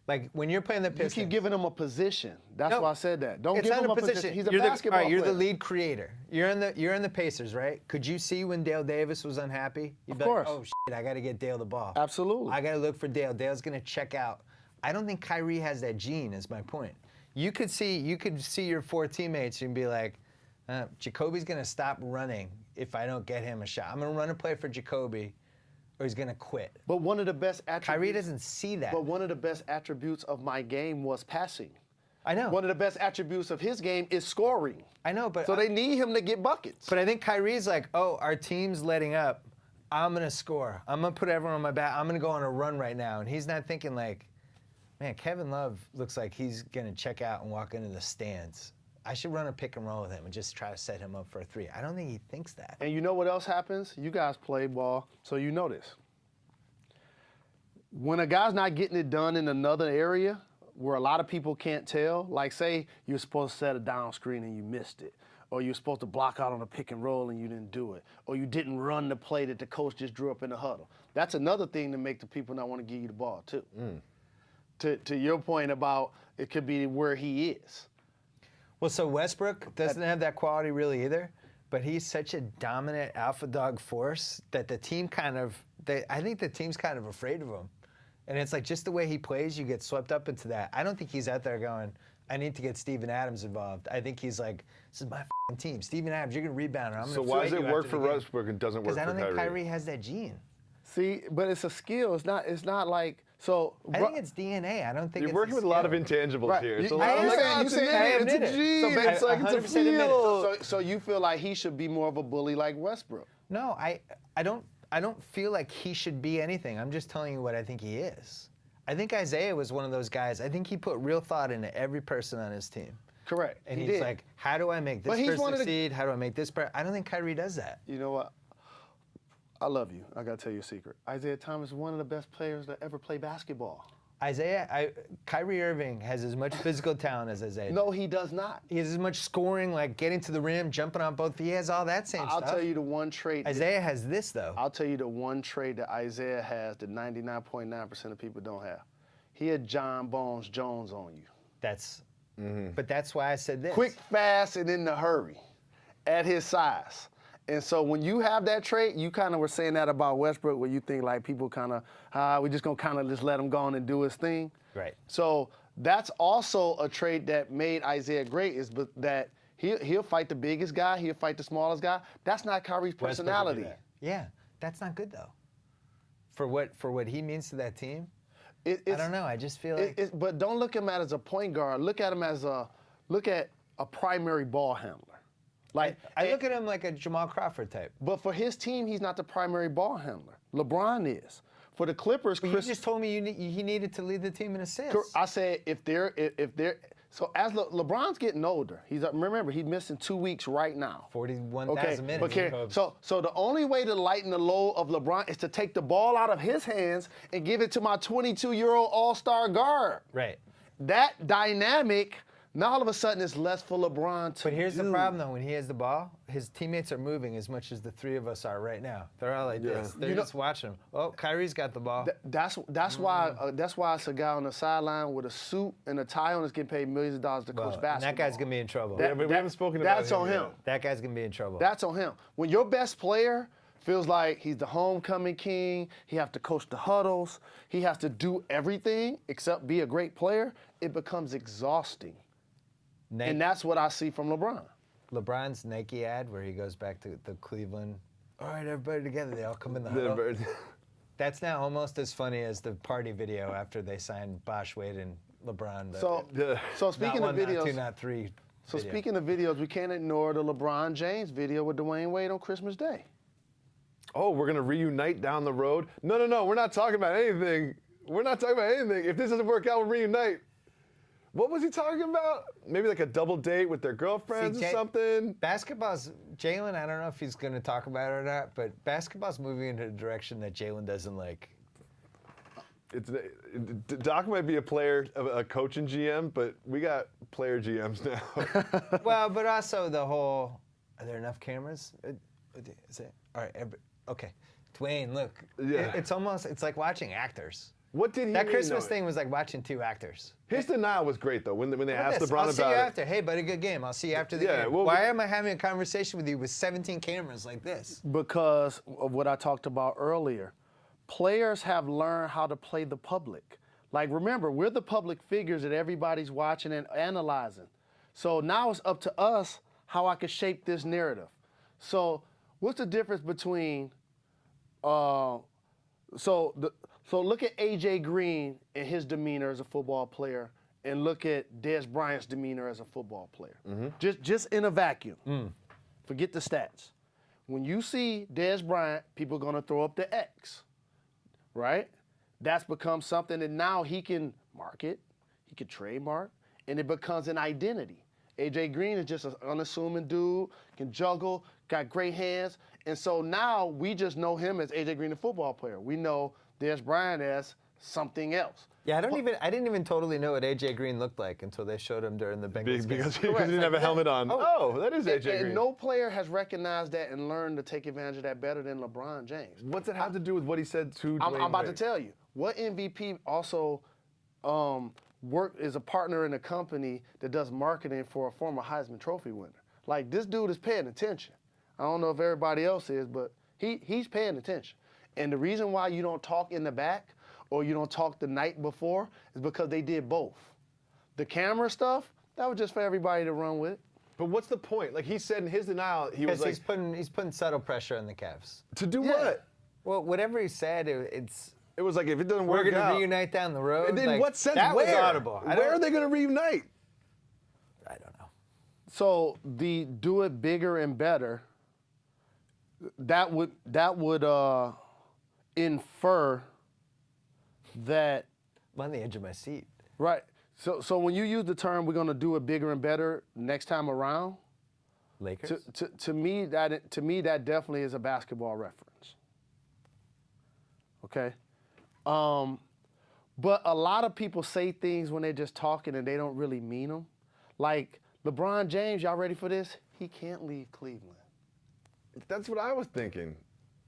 like when you're playing the You Pistons. keep giving him a position. That's No, why I said that. Don't it's give not him a a position. He's a basketball all right, you're player. the lead creator. You're in the Pacers, right? Could you see when Dale Davis was unhappy? You'd be course. like, oh shit, I got to get Dale the ball. Absolutely. I got to look for Dale. Dale's going to check out. I don't think Kyrie has that gene. Is my point. You could see your 4 teammates and be like, Jacoby's going to stop running if I don't get him a shot. I'm going to run a play for Jacoby, or he's going to quit. But one of the best attributes... Kyrie doesn't see that. But one of the best attributes of my game was passing. I know. One of the best attributes of his game is scoring. I know, but So they need him to get buckets. But I think Kyrie's like, oh, our team's letting up. I'm going to score. I'm going to put everyone on my back. I'm going to go on a run right now. And he's not thinking like, man, Kevin Love looks like he's going to check out and walk into the stands. I should run a pick and roll with him and just try to set him up for a 3. I don't think he thinks that. And you know what else happens? You guys play ball, so you know this. When a guy's not getting it done in another area where a lot of people can't tell, like say you're supposed to set a down screen and you missed it, or you're supposed to block out on a pick and roll and you didn't do it, or you didn't run the play that the coach just drew up in the huddle. That's another thing to make the people not want to give you the ball too. To your point about it could be where he is. Well, so Westbrook doesn't have that quality really either, but he's such a dominant alpha dog force that the team I think the team's kind of afraid of him. And it's like just the way he plays, you get swept up into that. I don't think he's out there going, I need to get Steven Adams involved. I think he's like, this is my f***ing team. Steven Adams, you're going to rebound. I'm So gonna why fight does it you work after for the game." Westbrook and doesn't work Because for I don't think Kyrie? Kyrie has that gene. See, but it's a skill. It's not like So I think it's DNA. I don't think You're it's working a with a lot of skill. intangibles Right. here. It's a You- lot I of am like, saying- oh, you it's saying- an I it, it's a admit it. G. So It's like it's a 100% admit it. feel. So you feel like he should be more of a bully like Westbrook? No, I don't feel like he should be anything. I'm just telling you what I think he is. I think Isaiah was one of those guys. I think he put real thought into every person on his team. Correct. And he he's did. like, how do I make But this he's person one of the- succeed? How do I make this person? I don't think Kyrie does that. You know what? I love you. I gotta tell you a secret. Isaiah Thomas is one of the best players to ever play basketball. Kyrie Irving has as much physical talent as Isaiah. No, he does not. He has as much scoring, like getting to the rim, jumping on both. He has all that same I'll stuff. tell you the one trait. Isaiah has this, though. I'll tell you the one trait that Isaiah has that 99.9% of people don't have. He had John Bones Jones on you. But that's why I said this. Quick, fast, and in a hurry at his size. And so when you have that trait, you kind of were saying that about Westbrook, where you think like people kind of, we're just going to kind of just let him go on and do his thing. Right. So that's also a trait that made Isaiah great, is that he'll fight the biggest guy, he'll fight the smallest guy. That's not Kyrie's Westbrook would do personality. that. Yeah, that's not good, though. For what he means to that team, I don't know. I just feel like... But don't look at him as a point guard. Look at him as a primary ball handler. Like I look at him like a Jamal Crawford type. But for his team, he's not the primary ball handler. LeBron is. For the Clippers, But you just told me he needed to lead the team in assists. I said if they're so as LeBron's getting older, remember he's missing 2 weeks right now. 41,000 minutes. Okay. So the only way to lighten the load of LeBron is to take the ball out of his hands and give it to my 22-year-old all-star guard. Right. That dynamic. Now all of a sudden it's less for LeBron to But here's do. the problem, though. When he has the ball, his teammates are moving as much as the three of us are right now. They're all like this. They're just watching him. Oh, Kyrie's got the ball. That's why it's a guy on the sideline with a suit and a tie on is getting paid millions of dollars to coach And basketball. that guy's going to be in trouble. Yeah, but we haven't spoken about That's him on yet. him. That guy's going to be in trouble. That's on him. When your best player feels like he's the homecoming king, he has to coach the huddles, he has to do everything except be a great player, it becomes exhausting. And that's what I see from LeBron. LeBron's Nike ad where he goes back to the Cleveland. All right, everybody together. They all come in the huddle. That's now almost as funny as the party video after they signed Bosh, Wade, and LeBron. So speaking of videos, not two, not three. So video. speaking of videos, we can't ignore the LeBron James video with Dwayne Wade on Christmas Day. Oh, we're going to reunite down the road? No. We're not talking about anything. If this doesn't work out, we'll reunite. What was he talking about? Maybe like a double date with their girlfriends or something? Basketball's, Jalen, I don't know if he's going to talk about it or not, but basketball's moving into a direction that Jalen doesn't like. Doc might be a coach and GM, but we got player GMs now. Well, but also the whole, are there enough cameras? All right, okay. Dwayne, look. Yeah. It's like watching actors. What did he That mean, Christmas though? thing was like watching two actors. His denial was great, though, when they asked This, LeBron I'll about see you it. after. Hey, buddy, good game. I'll see you after the game. well, Why am I having a conversation with you with 17 cameras like this? Because of what I talked about earlier. Players have learned how to play the public. Like, remember, we're the public figures that everybody's watching and analyzing. So now it's up to us how I can shape this narrative. So what's the difference between, so look at A.J. Green and his demeanor as a football player, and look at Dez Bryant's demeanor as a football player. Just in a vacuum. Forget the stats. When you see Dez Bryant, people are going to throw up the X, right? That's become something that now he can market, he can trademark, and it becomes an identity. A.J. Green is just an unassuming dude, can juggle, got great hands, and so now we just know him as A.J. Green, the football player. We know Dez Bryant as something else. Yeah, I didn't even totally know what A.J. Green looked like until they showed him during the Bengals game. Because he didn't have a helmet on. Oh, that is A.J. Green. And no player has recognized that and learned to take advantage of that better than LeBron James. What's it have to do with what he said to I'm Dwayne about to Wade? tell you. What MVP also is a partner in a company that does marketing for a former Heisman Trophy winner. Like, this dude is paying attention. I don't know if everybody else is, but he's paying attention. And the reason why you don't talk in the back or you don't talk the night before is because they did both. The camera stuff, that was just for everybody to run with. But what's the point? Like he said in his denial, he was Because like, he's putting subtle pressure on the Cavs. to do Yeah. what? Well, whatever he said, it's It was like, if it doesn't We're work gonna out. reunite down the road. In Like, what sense? That Where? was audible. Where are they going to reunite? I don't know. So the do it bigger and better, that would infer that, I'm on the edge of my seat. right? So when you use the term we're gonna do it bigger and better next time around, Lakers? to me that definitely is a basketball reference. Okay? But a lot of people say things when they're just talking and they don't really mean them. Like LeBron James, y'all ready for this? He can't leave Cleveland. That's what I was thinking.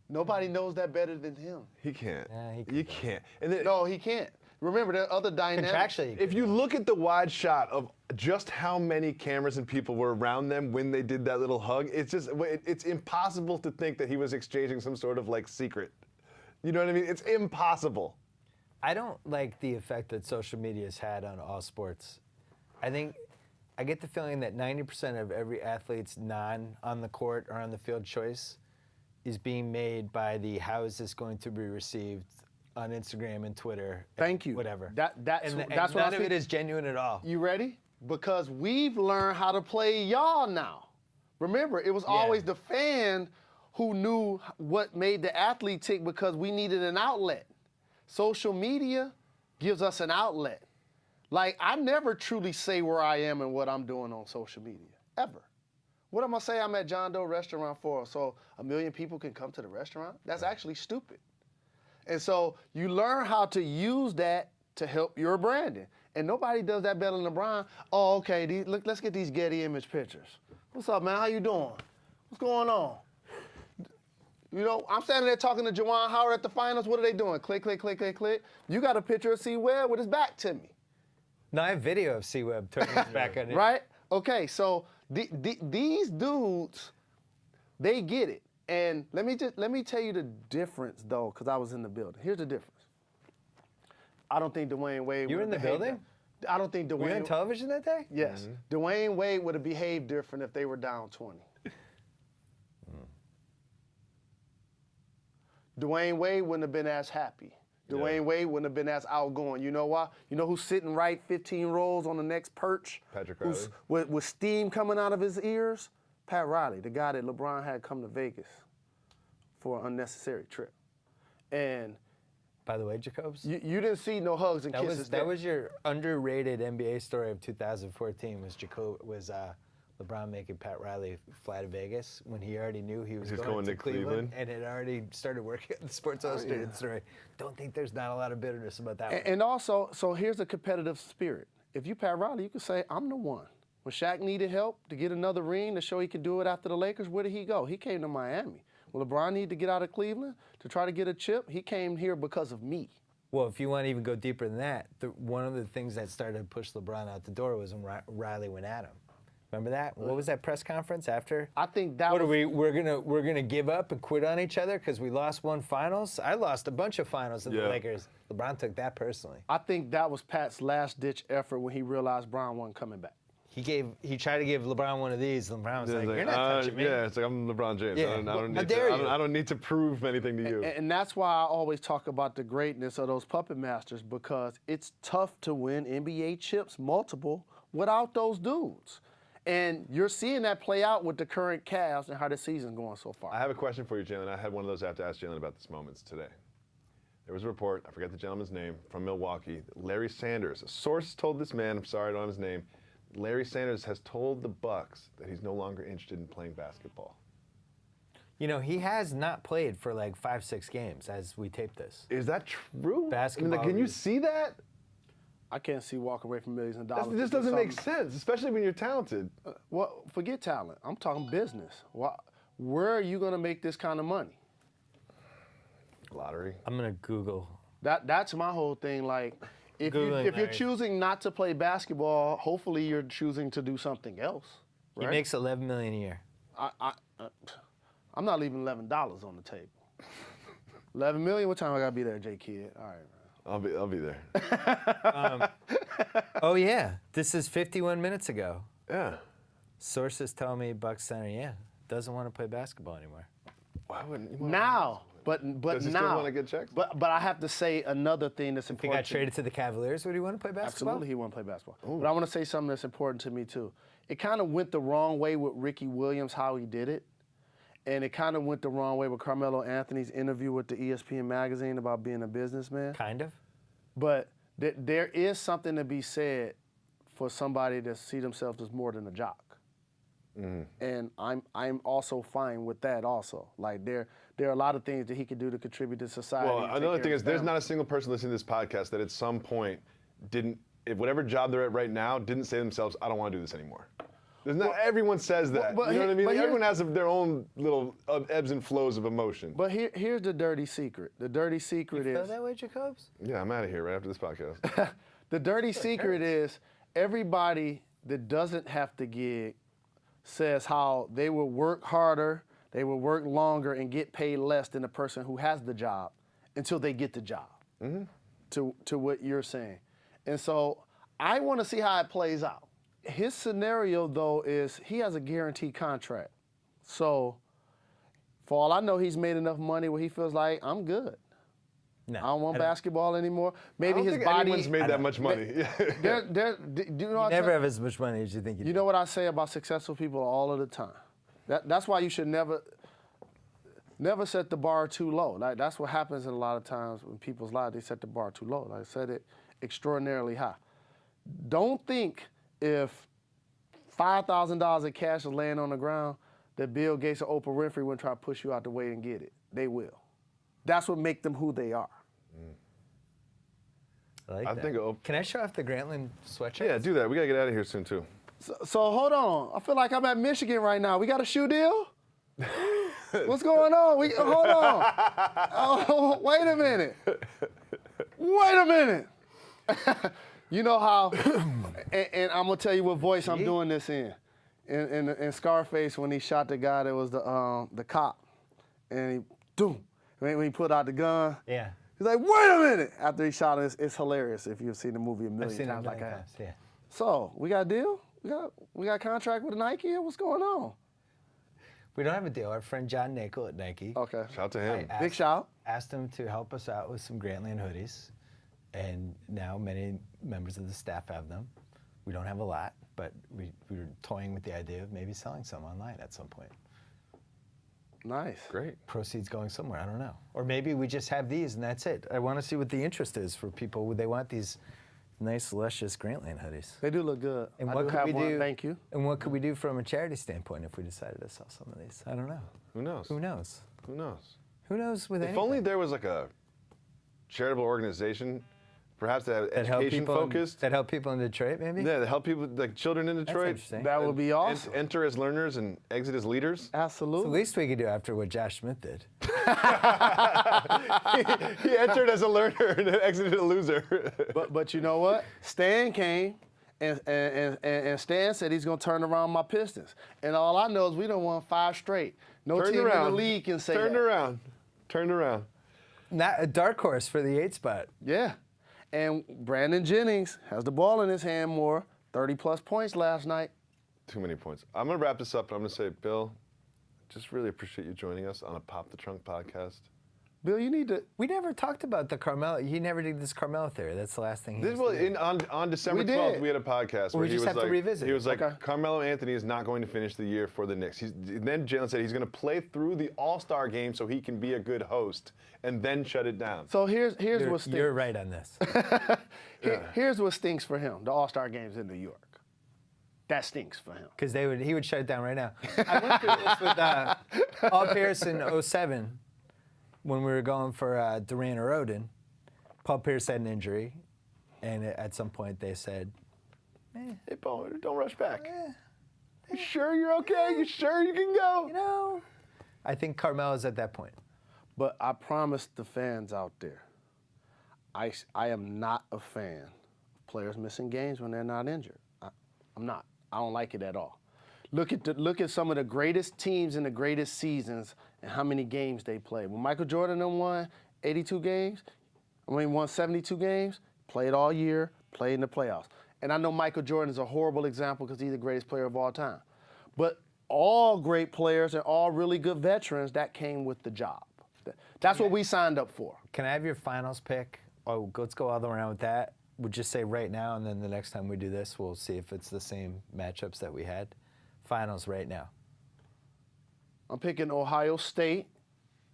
Nobody knows that better than him. He can't. Yeah, he can You go. can't. And then, No, he can't. Remember, there are other dynamics. Contractually. if you look at the wide shot of just how many cameras and people were around them when they did that little hug, it's impossible to think that he was exchanging some sort of like secret. You know what I mean? It's impossible. I don't like the effect that social media has had on all sports. I get the feeling that 90% of every athlete's on the court or on the field choice is being made by the how is this going to be received on Instagram and Twitter. Thank you. Whatever. That's and what none I of think. it is genuine at all. You ready? Because we've learned how to play y'all now. Remember, it was always the fan who knew what made the athlete tick because we needed an outlet. Social media gives us an outlet. Like, I never truly say where I am and what I'm doing on social media, ever. What am I say I'm at John Doe restaurant for so 1 million people can come to the restaurant? That's actually stupid. And so you learn how to use that to help your branding. And nobody does that better than LeBron. Oh, okay, look, let's get these Getty image pictures. What's up, man? How you doing? What's going on? You know, I'm standing there talking to Juwan Howard at the finals. What are they doing? Click, click, click, click, click. You got a picture of C. Webb with his back to me. No, I have video of C-Web turning his back on it. Right? Okay, so these dudes, they get it. And let me tell you the difference, though, because I was in the building. Here's the difference. I don't think Dwayne Wade. You were in the building? I don't think Dwayne. Were you on television that day? Yes, Dwayne Wade would have behaved different if they were down 20. Dwayne Wade wouldn't have been as happy. Dwayne Wade wouldn't have been as outgoing. You know why? You know who's sitting right 15 rows on the next perch? Patrick Who's Riley. with steam coming out of his ears? Pat Riley, the guy that LeBron had come to Vegas for an unnecessary trip. And By the way, Jacobs, you didn't see no hugs and kisses there. that was your underrated NBA story of 2014 was LeBron making Pat Riley fly to Vegas when he already knew he was going to Cleveland and had already started working on the Sports Illustrated story. Don't think there's not a lot of bitterness about that one. And also, so here's a competitive spirit. If you Pat Riley, you could say, I'm the one. When Shaq needed help to get another ring to show he could do it after the Lakers, where did he go? He came to Miami. When LeBron needed to get out of Cleveland to try to get a chip, he came here because of me. Well, if you want to even go deeper than that, one of the things that started to push LeBron out the door was when Riley went at him. Remember that? What was that press conference after? I think that what was. we're gonna give up and quit on each other because we lost one finals? I lost a bunch of finals in the Lakers. LeBron took that personally. I think that was Pat's last-ditch effort when he realized Bron wasn't coming back. He tried to give LeBron one of these. LeBron was like, "You're not touching me." Yeah, it's like I'm LeBron James. Yeah. I don't need to prove anything to you. And that's why I always talk about the greatness of those puppet masters, because it's tough to win NBA chips, multiple, without those dudes. And you're seeing that play out with the current Cavs and how the season's going so far. I have a question for you, Jalen. I had one of those I have to ask Jalen about this moments today. There was a report, I forget the gentleman's name, from Milwaukee. Larry Sanders, a source told this man, I'm sorry I don't have his name, Larry Sanders has told the Bucks that he's no longer interested in playing basketball. You know, he has not played for like 5-6 games as we tape this. Is that true? Basketball I mean, can you is- see that? I can't see walking away from millions of dollars. This to do doesn't make something. sense, especially when you're talented. Well, forget talent. I'm talking business. Where are you going to make this kind of money? Lottery. I'm gonna Google. That's my whole thing. Like, if you're Larry. choosing not to play basketball, hopefully you're choosing to do something else. Right? He makes $11 million a year. I'm not leaving $11 on the table. $11 million. What time I gotta be there, J Kid? All right. I'll be there. Oh yeah, this is 51 minutes ago. Yeah. Sources tell me Bucks center, doesn't want to play basketball anymore. Why wouldn't you? Now, But Does he now, still want to get checks? But I have to say another thing that's If he important. got traded to the Cavaliers, would he want to play basketball? Absolutely, he want to play basketball. But I want to say something that's important to me too. It kind of went the wrong way with Ricky Williams, how he did it, and it kind of went the wrong way with Carmelo Anthony's interview with the ESPN magazine about being a businessman. Kind of. But there is something to be said for somebody to see themselves as more than a jock. And I'm also fine with that also. Like there are a lot of things that he could do to contribute to society. Well, another thing is there's not a single person listening to this podcast that at some point if whatever job they're at right now, didn't say to themselves, I don't want to do this anymore. There's not, everyone says that. but you know what I mean? but Everyone has their own little ebbs and flows of emotion. But here's the dirty secret. The dirty secret Feel is that way, Jacobs? Yeah, I'm out of here right after this podcast. the dirty secret is everybody that doesn't have to gig says how they will work harder, they will work longer and get paid less than the person who has the job until they get the job. To what you're saying. And so I want to see how it plays out. His scenario, though, is he has a guaranteed contract. So for all I know, he's made enough money where he feels like, I'm good. No. I don't want basketball anymore. Maybe I don't his think body. anyone's made that much money. Do you know what Never have as much money as you think you do. You know what I say about successful people all of the time? That's why you should never set the bar too low. Like that's what happens in a lot of times in people's lives. They set the bar too low. Like I set it extraordinarily high. Don't think if $5,000 in cash is laying on the ground that Bill Gates or Oprah Winfrey wouldn't try to push you out the way and get it. They will. That's what makes them who they are. I like that. think Can I show off the Grantland sweatshirt? Yeah, do that. We got to get out of here soon, too. So hold on. I feel like I'm at Michigan right now. We got a shoe deal? What's going on? Hold on. Oh, wait a minute. Wait a minute. You know how, and I'm going to tell you what voice I'm doing this in. In Scarface, when he shot the guy that was the cop, and when he put out the gun, Yeah. he's like, wait a minute. After he shot it, it's hilarious if you've seen the movie a million I've seen times it like I have. times, yeah. So, we got a deal? We got a contract with Nike? What's going on? We don't have a deal. Our friend John Nagle at Nike. Okay. Shout out to him. Big shout. Asked him to help us out with some Grantland hoodies, and now many members of the staff have them. We don't have a lot, but we were toying with the idea of maybe selling some online at some point. Nice. Great. Proceeds going somewhere, I don't know. Or maybe we just have these and that's it. I want to see what the interest is for people. They want these nice, luscious Grantland hoodies. They do look good. And I what do could have we one. do? Thank you. And what could we do from a charity standpoint if we decided to sell some of these? I don't know. Who knows? Who knows? Who knows? Who knows with If anything? only there was like a charitable organization, perhaps that that help education people focused. that help people in Detroit, maybe. Yeah, that help people, like children in Detroit. interesting. That would be awesome. Enter as learners and exit as leaders. It's the Absolutely. least we could do after what Josh Smith did. He entered as a learner and then exited a loser. But you know what? Stan came and Stan said he's going to turn around my Pistons. And all I know is we done won 5 straight. No Turned team around. in the league can say Turned that. around. Turned around. Not a dark horse for the 8 spot. Yeah. And Brandon Jennings has the ball in his hand more. 30-plus points last night. Too many points. I'm going to wrap this up, and I'm going to say, Bill, just really appreciate you joining us on a Pop the Trunk podcast. Bill, you need to. We never talked about the Carmelo. He never did this Carmelo theory. That's the last thing he This was was doing. on December We 12th, did. we had a podcast where we he just was have to like, revisit he it. was like, Okay. Carmelo Anthony is not going to finish the year for the Knicks. Then Jalen said he's going to play through the All-Star game so he can be a good host, and then shut it down. So here's what stinks. You're right on this. Here's what stinks for him. The All-Star games in New York. That stinks for him. Because he would shut it down right now. I went through this with Paul Pierce in 07 when we were going for Durant or Odin. Paul Pierce had an injury, and at some point they said, Hey, Paul, don't rush back. You sure you're okay? You sure you can go? you know, I think Carmelo's at that point. But I promise the fans out there, I am not a fan of players missing games when they're not injured. I'm not. I don't like it at all. Look at some of the greatest teams in the greatest seasons and how many games they played. When Michael Jordan won 82 games, won 72 games, played all year, played in the playoffs. And I know Michael Jordan is a horrible example because he's the greatest player of all time. But all great players and all really good veterans, that came with the job. That's what we signed up for. Can I have your finals pick? Oh, let's go all the way around with that. We'll just say right now, and then the next time we do this, we'll see if it's the same matchups that we had. Finals right now. I'm picking Ohio State.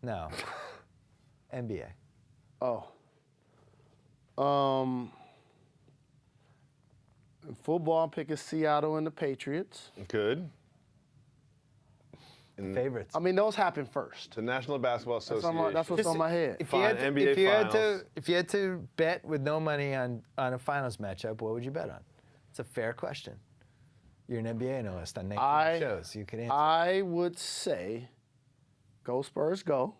No. NBA. Oh. In football, I'm picking Seattle and the Patriots. Good. Favorites. I mean, those happen first. The National Basketball Association. That's what's on my head. If Fine, NBA if you had to bet with no money on a finals matchup, what would you bet on? It's a fair question. You're an NBA analyst on 19 shows. You can answer. I would say, go Spurs, go.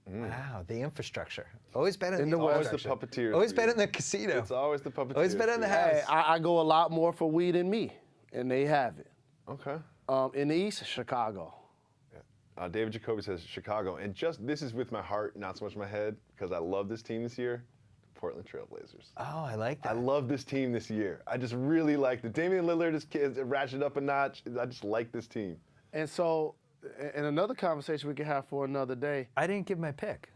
Wow, the infrastructure. Always bet on In the the Always infrastructure. the puppeteers. Always for bet you. on the casino. It's always the puppeteers. Always bet on the for you. house. Hey, I go a lot more for we than me, and they have it. Okay. In the East, Chicago. David Jacoby says Chicago. And just this is with my heart, not so much my head, because I love this team this year. Portland Trail Blazers. Oh, I like that. I love this team this year. I just really like the Damian Lillard is ratcheted up a notch. I just like this team. And so, in another conversation we can have for another day. I didn't give my pick.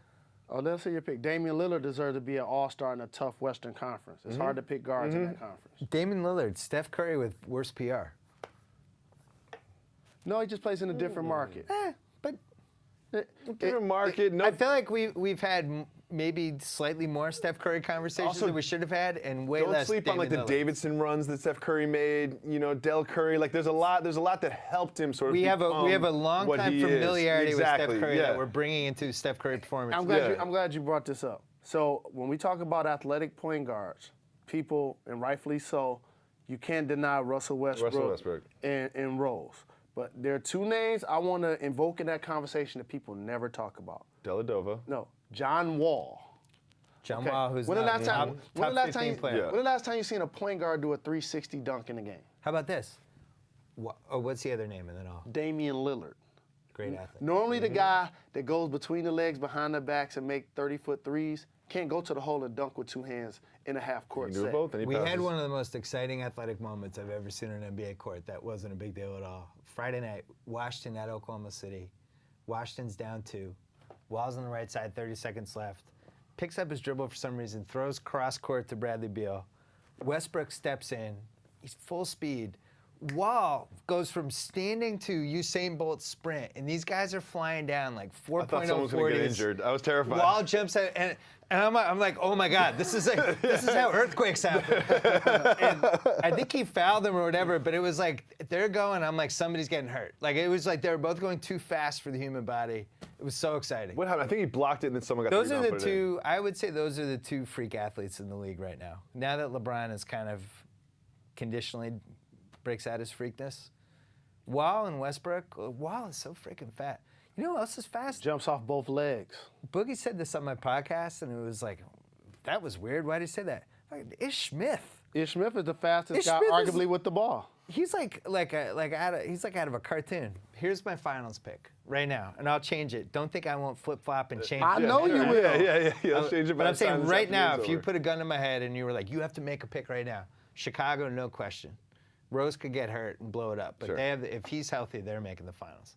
Oh, let's say your pick. Damian Lillard deserves to be an all-star in a tough Western Conference. It's hard to pick guards in that conference. Damian Lillard, Steph Curry with worse PR. No, he just plays in a different market. But Different market. No, I feel like we've had maybe slightly more Steph Curry conversations Also, than we should have had, and way don't less. sleep on like the Damian Lillard. Davidson runs that Steph Curry made. You know, Del Curry. Like there's a lot that helped him sort of. We have a long what time he is. familiarity Exactly, with Steph Curry yeah. that we're bringing into Steph Curry performance. I'm glad you brought this up. So when we talk about athletic point guards, people, and rightfully so, you can't deny Russell Westbrook. And Rose. But there are two names I want to invoke in that conversation that people never talk about. Deladova. No, John Wall. John Wall, who's When the not last time? top When the last 15 time? player. When the last time you seen a point guard do a 360 dunk in a game? How about this? What's the other name? And then I'll Damian Lillard. great athlete. Normally the guy that goes between the legs, behind the backs, and make 30-foot threes can't go to the hole and dunk with two hands in a half-court You can do set. both. And he We had passes. one of the most exciting athletic moments I've ever seen on an NBA court. That wasn't a big deal at all. Friday night, Washington at Oklahoma City. Washington's down 2. Wall's on the right side, 30 seconds left. Picks up his dribble for some reason, throws cross court to Bradley Beal. Westbrook steps in. He's full speed. Wall goes from standing to Usain Bolt sprint, and these guys are flying down like 4.0 I thought someone was going to get 40s. injured. I was terrified. Wall jumps out, and I'm like, oh my God, this is how earthquakes happen. And I think he fouled them or whatever, but it was like they're going. I'm like, somebody's getting hurt. Like it was like they were both going too fast for the human body. It was so exciting. What happened? I think he blocked it and then someone got Those the are rebound, the put it in. two. I would say those are the two freak athletes in the league right now. Now that LeBron is kind of conditionally breaks out his freakness. Wall and Westbrook. Wall is so freaking fat. You know who else is fast? Jumps off both legs. Boogie said this on my podcast, and it was like, that was weird. Why did he say that? Like, Ish Smith. Ish Smith is the fastest Ish guy, Smith is- arguably, with the ball. He's like out of a cartoon. Here's my finals pick right now, and I'll change it. Don't think I won't flip flop and change. I it. know you will. Yeah. Let's change it by But I'm the time saying this right now, afternoon's if you over. put a gun to my head and you were like, you have to make a pick right now, Chicago, no question. Rose could get hurt and blow it up, but Sure. they have. If he's healthy, they're making the finals.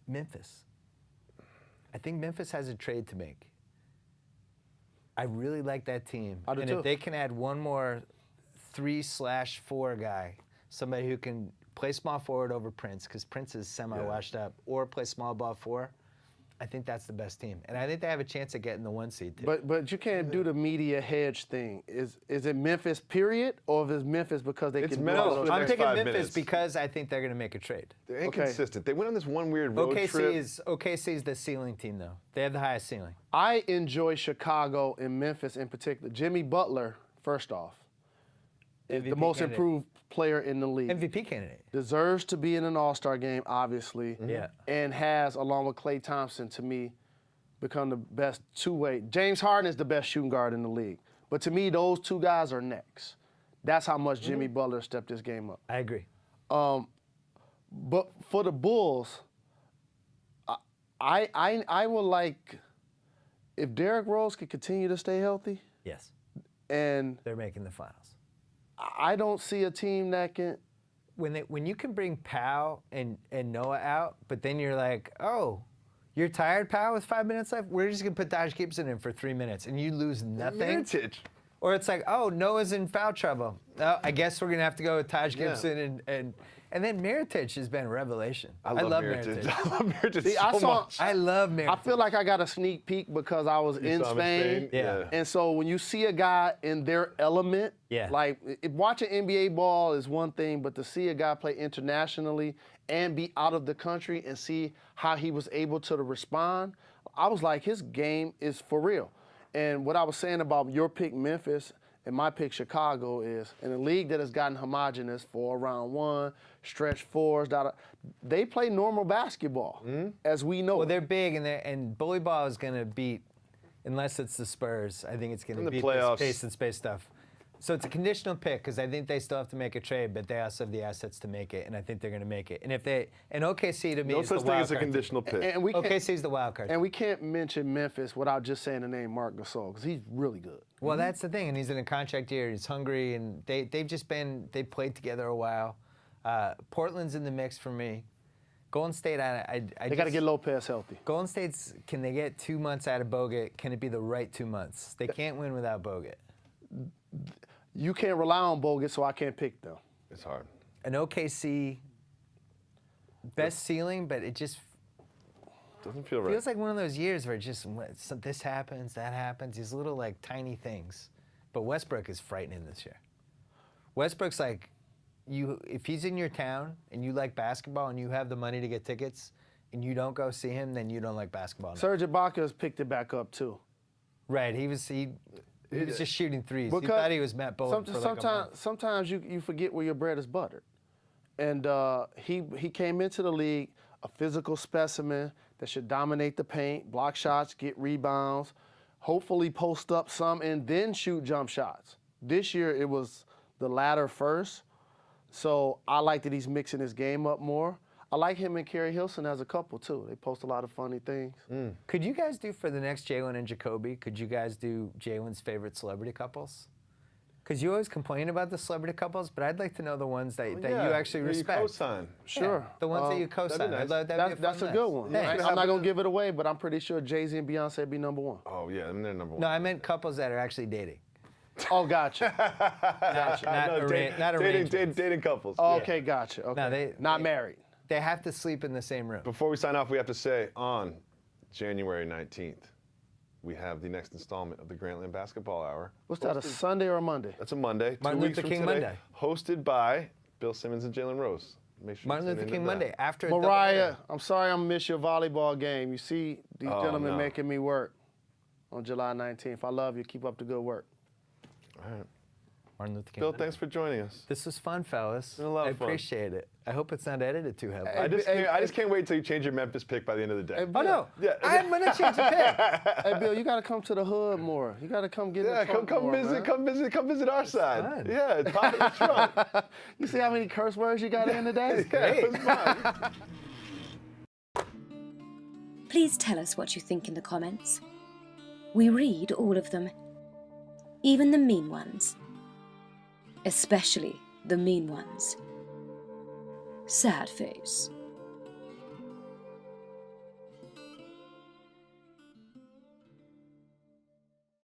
Memphis. I think Memphis has a trade to make. I really like that team. I do and too. if they can add one more 3/4 guy, somebody who can play small forward over Prince, because Prince is semi-washed up, or play small ball 4, I think that's the best team. And I think they have a chance of getting the 1 seed too. But you can't do the media hedge thing. Is it Memphis, period, or is it Memphis because they It's can Memphis do for those the I'm next things? taking 5 Memphis minutes. because I think they're going to make a trade. They're inconsistent. They went on this one weird road trip. OKC is the ceiling team, though. They have the highest ceiling. I enjoy Chicago and Memphis in particular. Jimmy Butler, first off, is the MVP most candidate. improved player in the league. MVP candidate. Deserves to be in an All-Star game, obviously. Yeah. And has, along with Klay Thompson, to me, become the best two-way. James Harden is the best shooting guard in the league. But to me, those two guys are next. That's how much Jimmy Butler stepped this game up. I agree. But for the Bulls, I would like, if Derrick Rose could continue to stay healthy, Yes. and They're making the finals. I don't see a team that can. When you can bring Powell and Noah out, but then you're like, oh, You're tired, pal, with 5 minutes left? We're just going to put Taj Gibson in for 3 minutes, and you lose nothing? Miritich. Or it's like, oh, Noah's in foul trouble. Oh, I guess we're going to have to go with Taj Yeah. Gibson. And then Miritich has been a revelation. I love Miritich. I love Miritich See, so much. I love Miritich. I feel like I got a sneak peek because I was in saw him in Spain. Spain? Yeah. And so when you see a guy in their element, Yeah. like watching NBA ball is one thing, but to see a guy play internationally and be out of the country and see how he was able to respond, I was like, his game is for real. And what I was saying about your pick Memphis and my pick Chicago is in a league that has gotten homogenous for round one, stretch fours, they play normal basketball, as we know. Well, they're big, and bully ball is going to beat, unless it's the Spurs, I think it's going In to the beat playoffs. this pace and space stuff. So it's a conditional pick because I think they still have to make a trade, but they also have the assets to make it, and I think they're going to make it. And OKC to me No is the such thing wild as a card. conditional pick. and we can't, OKC's the wild card. and we can't mention Memphis without just saying the name Marc Gasol because he's really good. Well, that's the thing, and he's in a contract year. He's hungry, and they've played together a while. Portland's in the mix for me. Golden State, They got to get Lopez healthy. Golden State's. Can they get 2 months out of Bogut? Can it be the right 2 months? They can't win without Bogut. You can't rely on Bogut, so I can't pick them. It's hard. An OKC best ceiling, but it just Doesn't feel right. feels like one of those years where this happens, that happens. These little like tiny things. But Westbrook is frightening this year. Westbrook's like, if he's in your town and you like basketball and you have the money to get tickets and you don't go see him, then you don't like basketball. enough. Serge Ibaka has picked it back up too. Right, he was just shooting threes. He Because thought he was Matt Bowen for like a month. Sometimes you forget where your bread is buttered. And he came into the league a physical specimen that should dominate the paint, block shots, get rebounds, hopefully post up some, and then shoot jump shots. This year it was the latter first. So I like that he's mixing his game up more. I like him and Kerry Hilson as a couple too. They post a lot of funny things. Could you guys do for the next Jalen and Jacoby, could you guys do Jalen's favorite celebrity couples? Because you always complain about the celebrity couples, but I'd like to know the ones that you actually respect. You co-sign. Sure. Yeah, the ones that you co-sign. that'd be nice. That'd be That's a fun good list. one. Thanks. I'm not going to give it away, but I'm pretty sure Jay-Z and Beyonce be number one. Oh, yeah, and they're number one. No, I meant couples that are actually dating. Oh, gotcha. Not arrangements. Dating couples. Oh, Yeah. okay, gotcha. Okay. No, Not married. They have to sleep in the same room. Before we sign off, we have to say on January 19th, we have the next installment of the Grantland Basketball Hour. What's that, a Sunday or a Monday? That's a Monday. Martin 2 weeks Luther from King today, Monday. Hosted by Bill Simmons and Jalen Rose. Make sure you Martin tune Luther into King that. Monday after a double Mariah, header. I'm sorry I'm going to miss your volleyball game. You see these Oh, gentlemen no. making me work on July 19th. I love you. Keep up the good work. All right. Martin Luther King Bill, Monday. thanks for joining us. This was fun, fellas. been a lot of I fun. appreciate it. I hope it's not edited too heavily. I just can't wait until you change your Memphis pick by the end of the day. Oh no! Yeah. I'm gonna change the pick. Hey, Bill, you got to come to the hood more. You got to come get in Yeah, the trunk come more, visit, man. come visit our side. fun. Yeah, it's pop in the trunk. You see how many curse words you got in today? Yeah, it was fun. Please tell us what you think in the comments. We read all of them, even the mean ones. Especially the mean ones. Sad face.